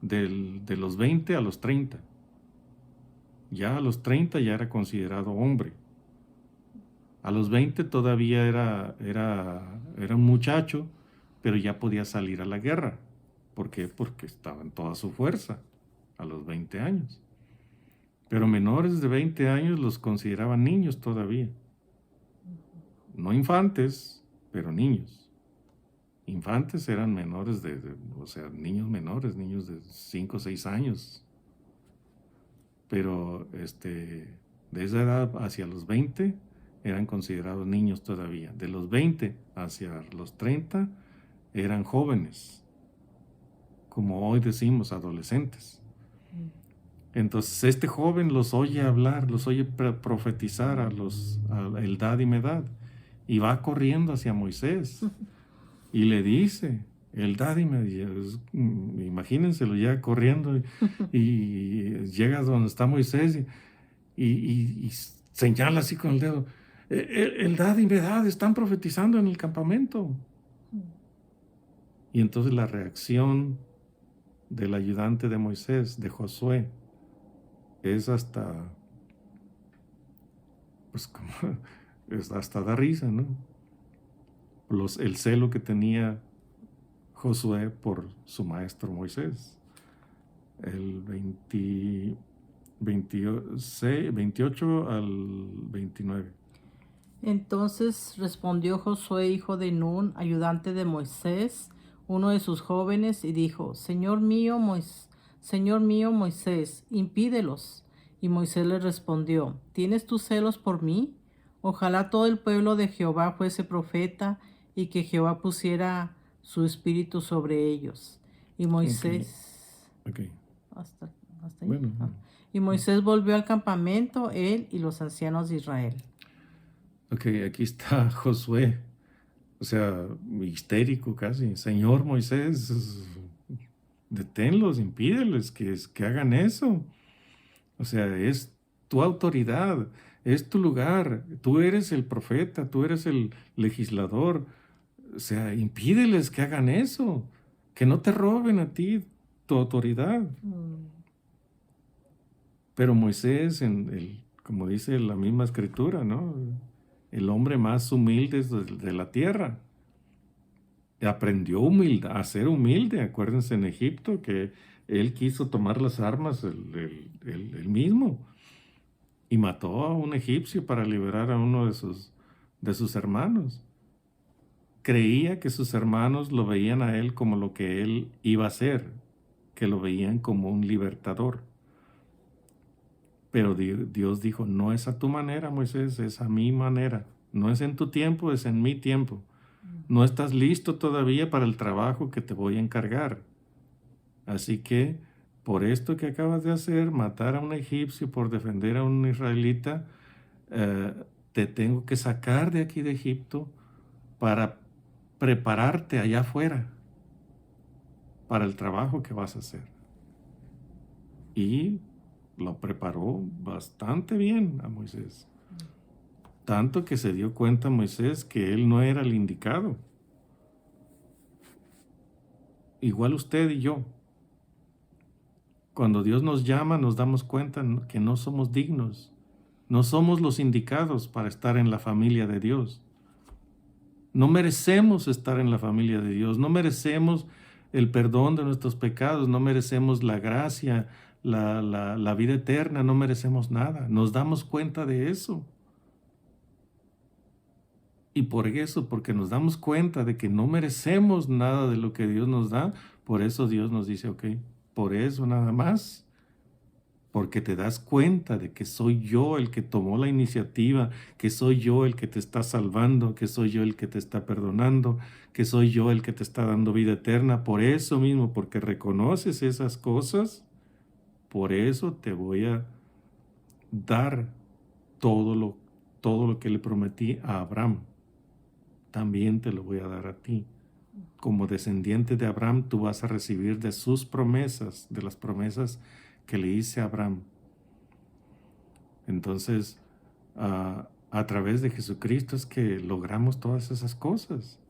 de los 20 a los 30. Ya a los 30 ya era considerado hombre. A los 20 todavía era un muchacho, pero ya podía salir a la guerra. ¿Por qué? Porque estaba en toda su fuerza a los 20 años. Pero menores de 20 años los consideraban niños todavía. No infantes, pero niños. Infantes eran menores o sea, niños menores, niños de 5 o 6 años. Pero de esa edad hacia los 20 eran considerados niños todavía. De los 20 hacia los 30 eran jóvenes, como hoy decimos, adolescentes. Entonces este joven los oye hablar, los oye profetizar a Eldad y Medad, y va corriendo hacia Moisés y le dice: el daddy imagínenselo ya corriendo y llega donde está Moisés y señala así con el dedo. El daddy, ¿verdad? Están profetizando en el campamento. Y entonces la reacción del ayudante de Moisés, de Josué, es hasta, pues como, hasta da risa, ¿no? El celo que tenía Josué por su maestro Moisés. El 28 al 29. Entonces respondió Josué, hijo de Nun, ayudante de Moisés, uno de sus jóvenes, y dijo: Señor mío Moisés, impídelos. Y Moisés le respondió: ¿Tienes tus celos por mí? Ojalá todo el pueblo de Jehová fuese profeta, y que Jehová pusiera su espíritu sobre ellos. Y Moisés... Okay. Hasta ahí. Bueno. Y Moisés volvió al campamento, él y los ancianos de Israel. Ok, aquí está Josué, o sea, histérico casi. Señor Moisés, deténlos, impídeles que hagan eso. O sea, es tu autoridad, es tu lugar, tú eres el profeta, tú eres el legislador. O sea, impídeles que hagan eso, que no te roben a ti tu autoridad. Pero Moisés, como dice la misma escritura, ¿no? El hombre más humilde de la tierra. Aprendió a ser humilde. Acuérdense en Egipto que él quiso tomar las armas él mismo y mató a un egipcio para liberar a uno de sus hermanos. Creía que sus hermanos lo veían a él como lo que él iba a ser, que lo veían como un libertador. Pero Dios dijo: no es a tu manera, Moisés, es a mi manera. No es en tu tiempo, es en mi tiempo. No estás listo todavía para el trabajo que te voy a encargar. Así que, por esto que acabas de hacer, matar a un egipcio por defender a un israelita, te tengo que sacar de aquí de Egipto para prepararte allá afuera para el trabajo que vas a hacer. Y lo preparó bastante bien a Moisés. Tanto que se dio cuenta Moisés que él no era el indicado. Igual usted y yo. Cuando Dios nos llama, nos damos cuenta que no somos dignos. No somos los indicados para estar en la familia de Dios. No merecemos estar en la familia de Dios. No merecemos el perdón de nuestros pecados. No merecemos la gracia, la vida eterna. No merecemos nada. Nos damos cuenta de eso. Y por eso, porque nos damos cuenta de que no merecemos nada de lo que Dios nos da, por eso Dios nos dice: ok, por eso nada más, porque te das cuenta de que soy yo el que tomó la iniciativa, que soy yo el que te está salvando, que soy yo el que te está perdonando, que soy yo el que te está dando vida eterna. Por eso mismo, porque reconoces esas cosas, por eso te voy a dar todo lo que le prometí a Abraham. También te lo voy a dar a ti. Como descendiente de Abraham, tú vas a recibir de sus promesas, de las promesas que le hice a Abraham. Entonces, a través de Jesucristo es que logramos todas esas cosas.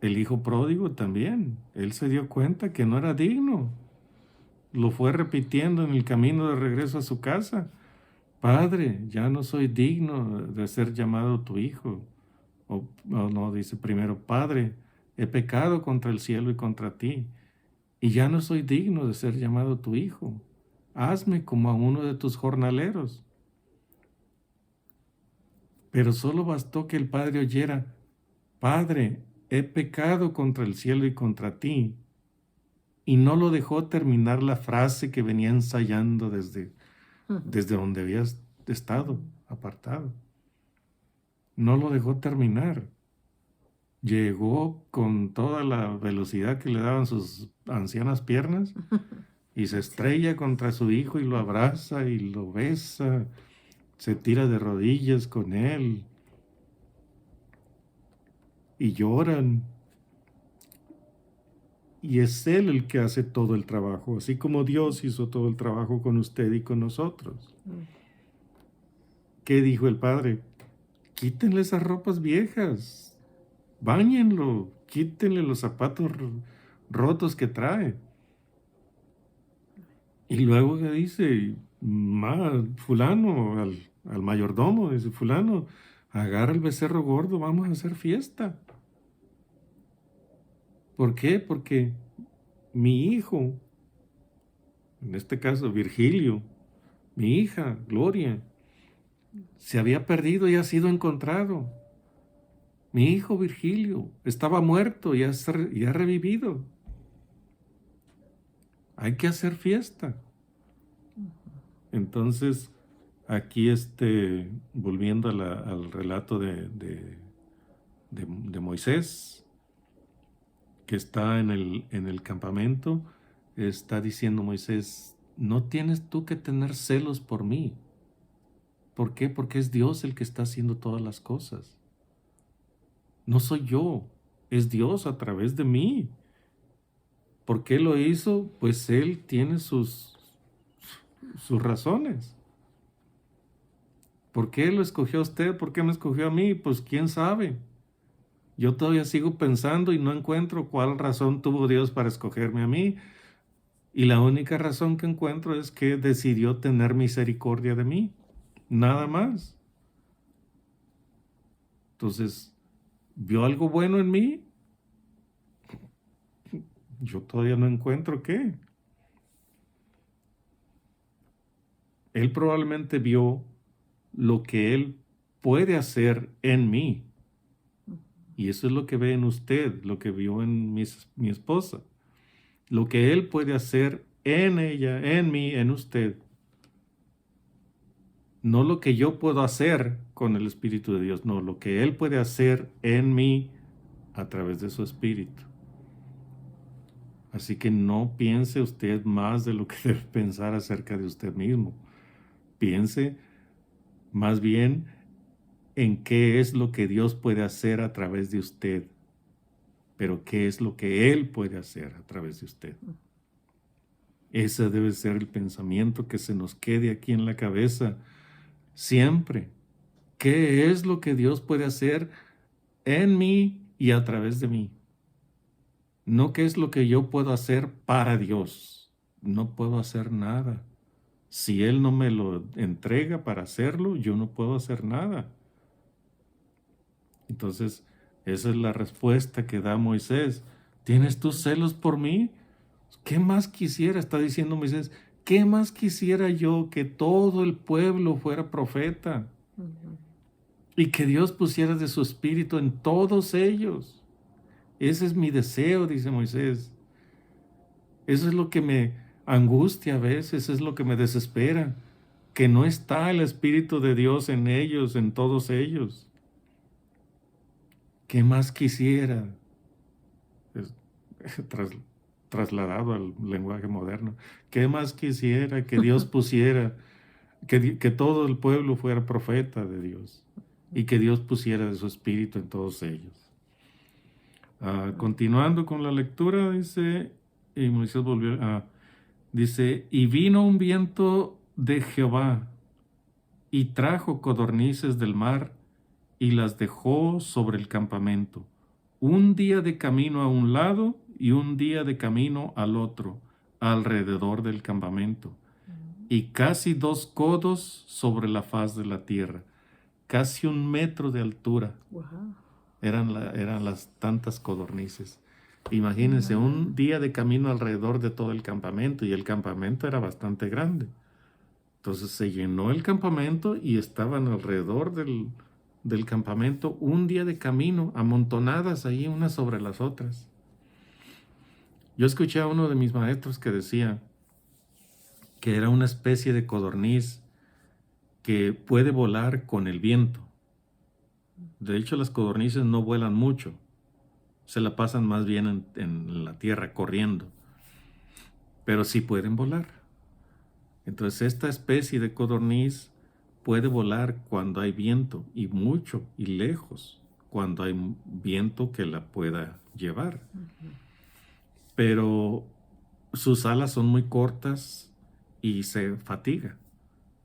El hijo pródigo también, él se dio cuenta que no era digno. Lo fue repitiendo en el camino de regreso a su casa: Padre, ya no soy digno de ser llamado tu hijo. O no, dice primero: Padre, he pecado contra el cielo y contra ti, y ya no soy digno de ser llamado tu hijo. Hazme como a uno de tus jornaleros. Pero solo bastó que el padre oyera: Padre, he pecado contra el cielo y contra ti. Y no lo dejó terminar la frase que venía ensayando desde donde había estado apartado. No lo dejó terminar. Llegó con toda la velocidad que le daban sus ancianas piernas y se estrella contra su hijo y lo abraza y lo besa, se tira de rodillas con él y lloran. y es Él el que hace todo el trabajo, así como Dios hizo todo el trabajo con usted y con nosotros. ¿Qué dijo el Padre? Quítenle esas ropas viejas, báñenlo, quítenle los zapatos rotos que trae. Y luego que dice, fulano, al mayordomo, dice, fulano, agarra el becerro gordo, vamos a hacer fiesta. ¿Por qué? Porque mi hijo, en este caso Virgilio, mi hija, Gloria, se había perdido y ha sido encontrado. Mi hijo Virgilio estaba muerto y ha revivido. Hay que hacer fiesta. Entonces, aquí volviendo al relato de Moisés, que está en el campamento, está diciendo Moisés, no tienes tú que tener celos por mí. ¿Por qué? Porque es Dios el que está haciendo todas las cosas. No soy yo, es Dios a través de mí. ¿Por qué lo hizo? Pues Él tiene sus razones. ¿Por qué lo escogió a usted? ¿Por qué me escogió a mí? Pues quién sabe. Yo todavía sigo pensando y no encuentro cuál razón tuvo Dios para escogerme a mí. Y la única razón que encuentro es que decidió tener misericordia de mí. Nada más. Entonces, ¿vio algo bueno en mí? Yo todavía no encuentro qué. Él probablemente vio lo que Él puede hacer en mí. Y eso es lo que ve en usted, lo que vio en mi esposa. Lo que Él puede hacer en ella, en mí, en usted. No lo que yo puedo hacer con el Espíritu de Dios, no, lo que Él puede hacer en mí a través de su Espíritu. Así que no piense usted más de lo que debe pensar acerca de usted mismo. Piense más bien en qué es lo que Dios puede hacer a través de usted, pero qué es lo que Él puede hacer a través de usted. Ese debe ser el pensamiento que se nos quede aquí en la cabeza siempre. ¿Qué es lo que Dios puede hacer en mí y a través de mí? No qué es lo que yo puedo hacer para Dios. No puedo hacer nada. Si Él no me lo entrega para hacerlo, yo no puedo hacer nada. Entonces, esa es la respuesta que da Moisés. ¿Tienes tus celos por mí? ¿Qué más quisiera? Está diciendo Moisés, ¿qué más quisiera yo que todo el pueblo fuera profeta? Y que Dios pusiera de su espíritu en todos ellos. Ese es mi deseo, dice Moisés. Eso es lo que me angustia a veces, es lo que me desespera, que no está el Espíritu de Dios en ellos, en todos ellos. ¿Qué más quisiera? Trasladado al lenguaje moderno. ¿Qué más quisiera que Dios pusiera, que todo el pueblo fuera profeta de Dios y que Dios pusiera de su Espíritu en todos ellos? Continuando con la lectura, dice, y Moisés volvió, dice, y vino un viento de Jehová y trajo codornices del mar y las dejó sobre el campamento, un día de camino a un lado y un día de camino al otro, alrededor del campamento, y casi 2 codos sobre la faz de la tierra, casi 1 metro de altura. Wow. Eran las tantas codornices. Imagínense, un día de camino alrededor de todo el campamento, y el campamento era bastante grande. Entonces se llenó el campamento y estaban alrededor del campamento un día de camino, amontonadas ahí unas sobre las otras. Yo escuché a uno de mis maestros que decía que era una especie de codorniz que puede volar con el viento. De hecho, las codornices no vuelan mucho, se la pasan más bien en la tierra corriendo, pero sí pueden volar. Entonces esta especie de codorniz puede volar cuando hay viento, y mucho y lejos, cuando hay viento que la pueda llevar. pero sus alas son muy cortas y se fatiga.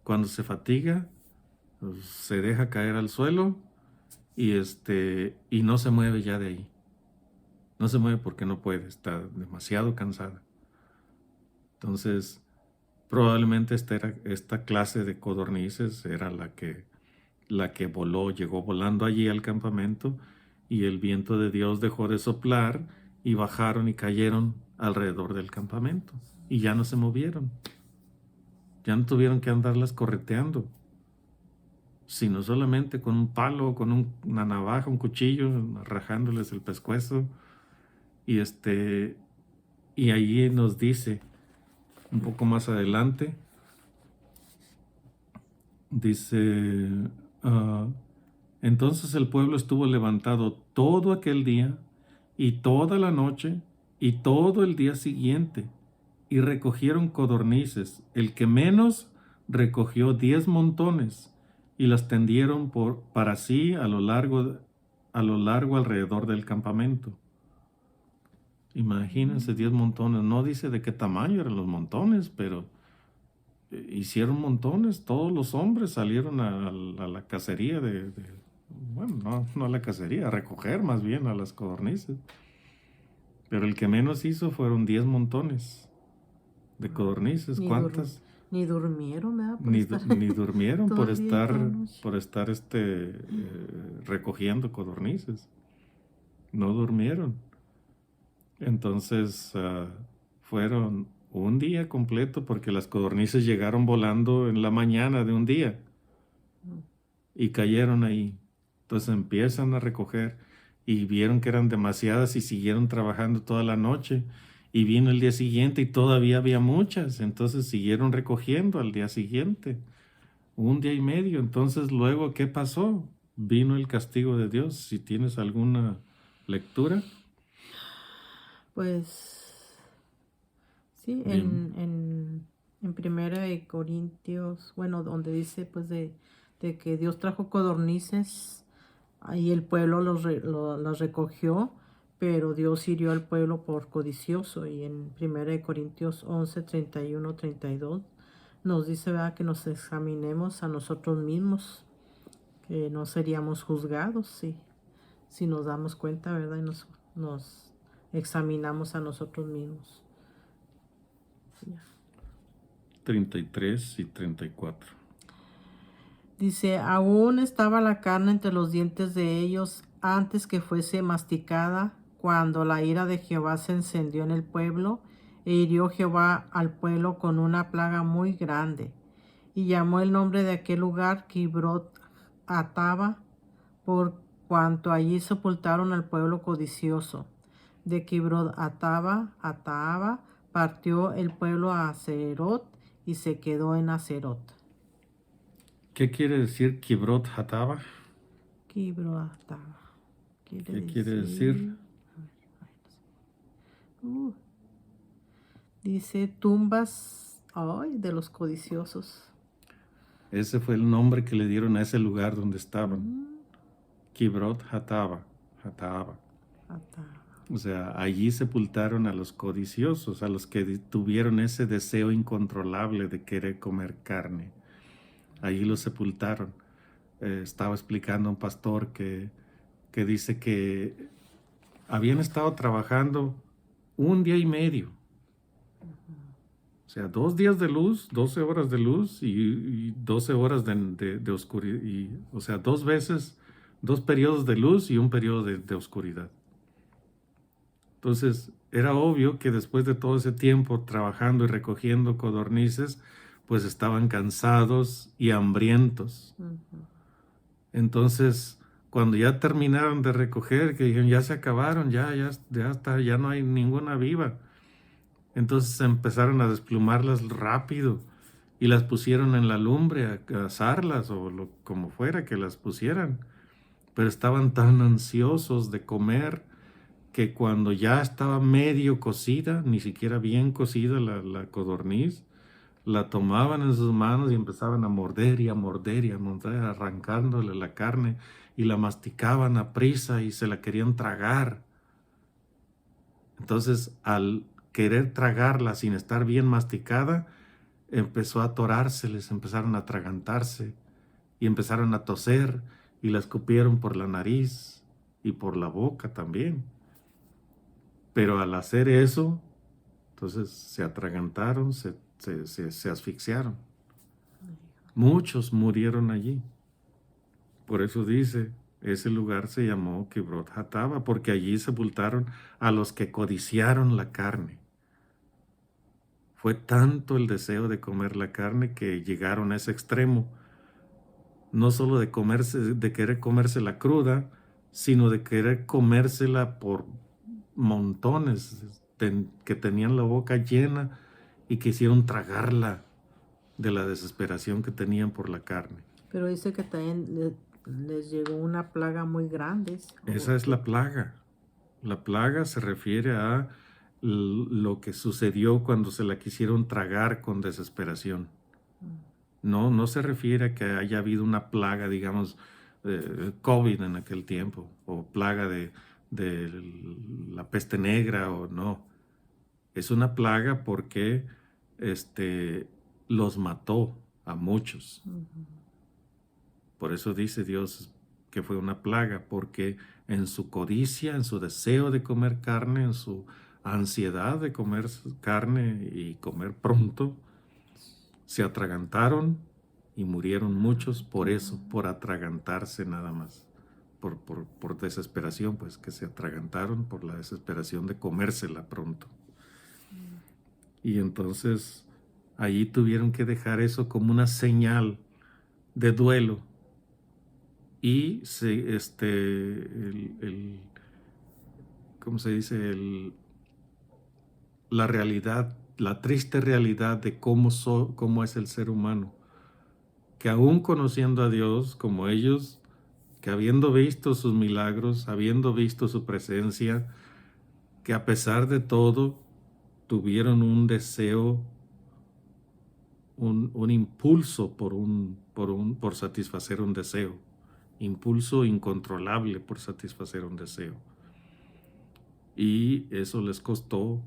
Cuando se fatiga, pues, se deja caer al suelo y no se mueve ya de ahí. No se mueve porque no puede, está demasiado cansada. Entonces, probablemente esta clase de codornices era la que voló, llegó volando allí al campamento, y el viento de Dios dejó de soplar y bajaron y cayeron alrededor del campamento y ya no se movieron. Ya no tuvieron que andarlas correteando, sino solamente con un palo, con una navaja, un cuchillo, rajándoles el pescuezo. Y y ahí nos dice, un poco más adelante, dice, ah, entonces el pueblo estuvo levantado todo aquel día y toda la noche y todo el día siguiente, y recogieron codornices. El que menos recogió 10 montones, y las tendieron para sí a lo largo alrededor del campamento. Imagínense 10 montones. No dice de qué tamaño eran los montones, pero hicieron montones. Todos los hombres salieron a la cacería bueno, no a la cacería, a recoger más bien a las codornices. Pero el que menos hizo fueron 10 montones de codornices. ¿Cuántas? Ni durmieron, ¿verdad? Ni durmieron por toda estar recogiendo codornices. No durmieron. Entonces fueron un día completo, porque las codornices llegaron volando en la mañana de un día y cayeron ahí. Entonces empiezan a recoger y vieron que eran demasiadas y siguieron trabajando toda la noche. Y vino el día siguiente y todavía había muchas. Entonces siguieron recogiendo al día siguiente. Un día y medio. Entonces luego, ¿qué pasó? Vino el castigo de Dios. Si tienes alguna lectura. Pues sí, Dime. en Primera de Corintios, bueno, donde dice pues de que Dios trajo codornices, ahí el pueblo las recogió, pero Dios hirió al pueblo por codicioso. Y en Primera de Corintios 11, 31, 32 nos dice, ¿verdad?, que nos examinemos a nosotros mismos, que no seríamos juzgados si nos damos cuenta, ¿verdad? Y nos examinamos a nosotros mismos. Ya. 33 y 34. Dice, aún estaba la carne entre los dientes de ellos antes que fuese masticada, cuando la ira de Jehová se encendió en el pueblo, e hirió Jehová al pueblo con una plaga muy grande. Y llamó el nombre de aquel lugar Kibrot Ataba, por cuanto allí sepultaron al pueblo codicioso. De Kibrot Ataba partió el pueblo a Aserot y se quedó en Aserot. ¿Qué quiere decir Kibrot Hataba? Kibrot Ataba. ¿Qué quiere decir? Dice tumbas de los codiciosos. Ese fue el nombre que le dieron a ese lugar donde estaban. Kibrot Hataba. O sea, allí sepultaron a los codiciosos, a los que tuvieron ese deseo incontrolable de querer comer carne. Allí los sepultaron. Estaba explicando un pastor que dice que habían estado trabajando un día y medio. O sea, 2 días de luz, 12 horas de luz y 12 horas de oscuridad. O sea, 2 veces, 2 periodos de luz y un periodo de oscuridad. Entonces, era obvio que después de todo ese tiempo trabajando y recogiendo codornices, pues estaban cansados y hambrientos. Entonces, cuando ya terminaron de recoger, que dijeron, ya se acabaron, ya está, ya no hay ninguna viva. Entonces empezaron a desplumarlas rápido y las pusieron en la lumbre a asarlas o como fuera que las pusieran. Pero estaban tan ansiosos de comer que cuando ya estaba medio cocida, ni siquiera bien cocida la codorniz, la tomaban en sus manos y empezaban a morder y a morder y a morder, arrancándole la carne, y la masticaban a prisa y se la querían tragar. Entonces, al querer tragarla sin estar bien masticada, empezó a atorárseles, empezaron a atragantarse y empezaron a toser y la escupieron por la nariz y por la boca también. Pero al hacer eso, entonces se atragantaron, se asfixiaron. Muchos murieron allí. Por eso dice, ese lugar se llamó Kibrot Hatava, porque allí sepultaron a los que codiciaron la carne. Fue tanto el deseo de comer la carne que llegaron a ese extremo, no solo de querer comérsela cruda, sino de querer comérsela por montones, que tenían la boca llena y quisieron tragarla de la desesperación que tenían por la carne. Pero dice que también les llegó una plaga muy grande. Esa es la plaga. La plaga se refiere a lo que sucedió cuando se la quisieron tragar con desesperación. No se refiere a que haya habido una plaga, digamos, COVID en aquel tiempo, o plaga de la peste negra, o no. Es una plaga porque los mató a muchos. Por eso dice Dios que fue una plaga, porque en su codicia, en su deseo de comer carne, en su ansiedad de comer carne y comer pronto, se atragantaron y murieron muchos por eso, por atragantarse nada más, por desesperación, pues que se atragantaron por la desesperación de comérsela pronto. Y entonces allí tuvieron que dejar eso como una señal de duelo. Y ¿cómo se dice? La realidad, la triste realidad de cómo es el ser humano, que aún conociendo a Dios como ellos, que habiendo visto sus milagros, habiendo visto su presencia, que a pesar de todo tuvieron un deseo, un impulso por satisfacer un deseo, impulso incontrolable por satisfacer un deseo. Y eso les costó,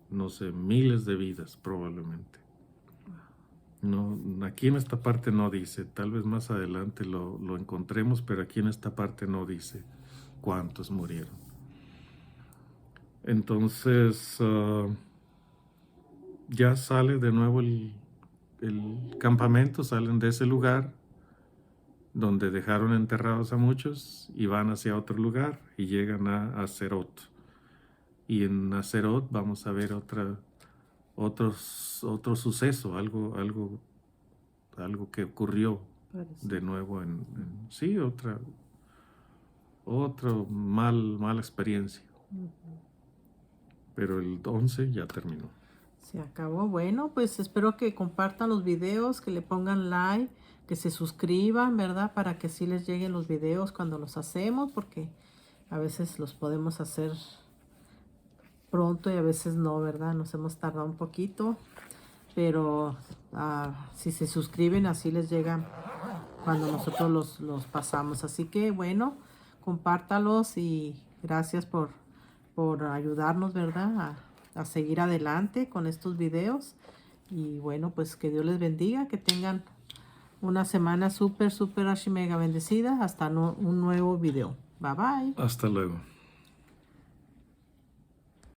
no sé, miles de vidas probablemente. No, aquí en esta parte no dice, tal vez más adelante lo encontremos, pero aquí en esta parte no dice cuántos murieron. Entonces ya sale de nuevo el campamento, salen de ese lugar donde dejaron enterrados a muchos y van hacia otro lugar y llegan a Aserot. Y en Aserot vamos a ver otro suceso, algo que ocurrió de nuevo sí, otra mala experiencia. Pero el 11 ya terminó. Se acabó. Bueno, pues espero que compartan los videos, que le pongan like, que se suscriban, ¿verdad? Para que sí les lleguen los videos cuando los hacemos, porque a veces los podemos hacer pronto y a veces no, ¿verdad? Nos hemos tardado un poquito, pero si se suscriben así les llegan cuando nosotros los pasamos. Así que bueno, compártalos y gracias por ayudarnos, ¿verdad? A seguir adelante con estos videos. Y bueno, pues que Dios les bendiga, que tengan una semana súper, súper archi mega bendecida. Hasta un nuevo video. Bye bye. Hasta luego.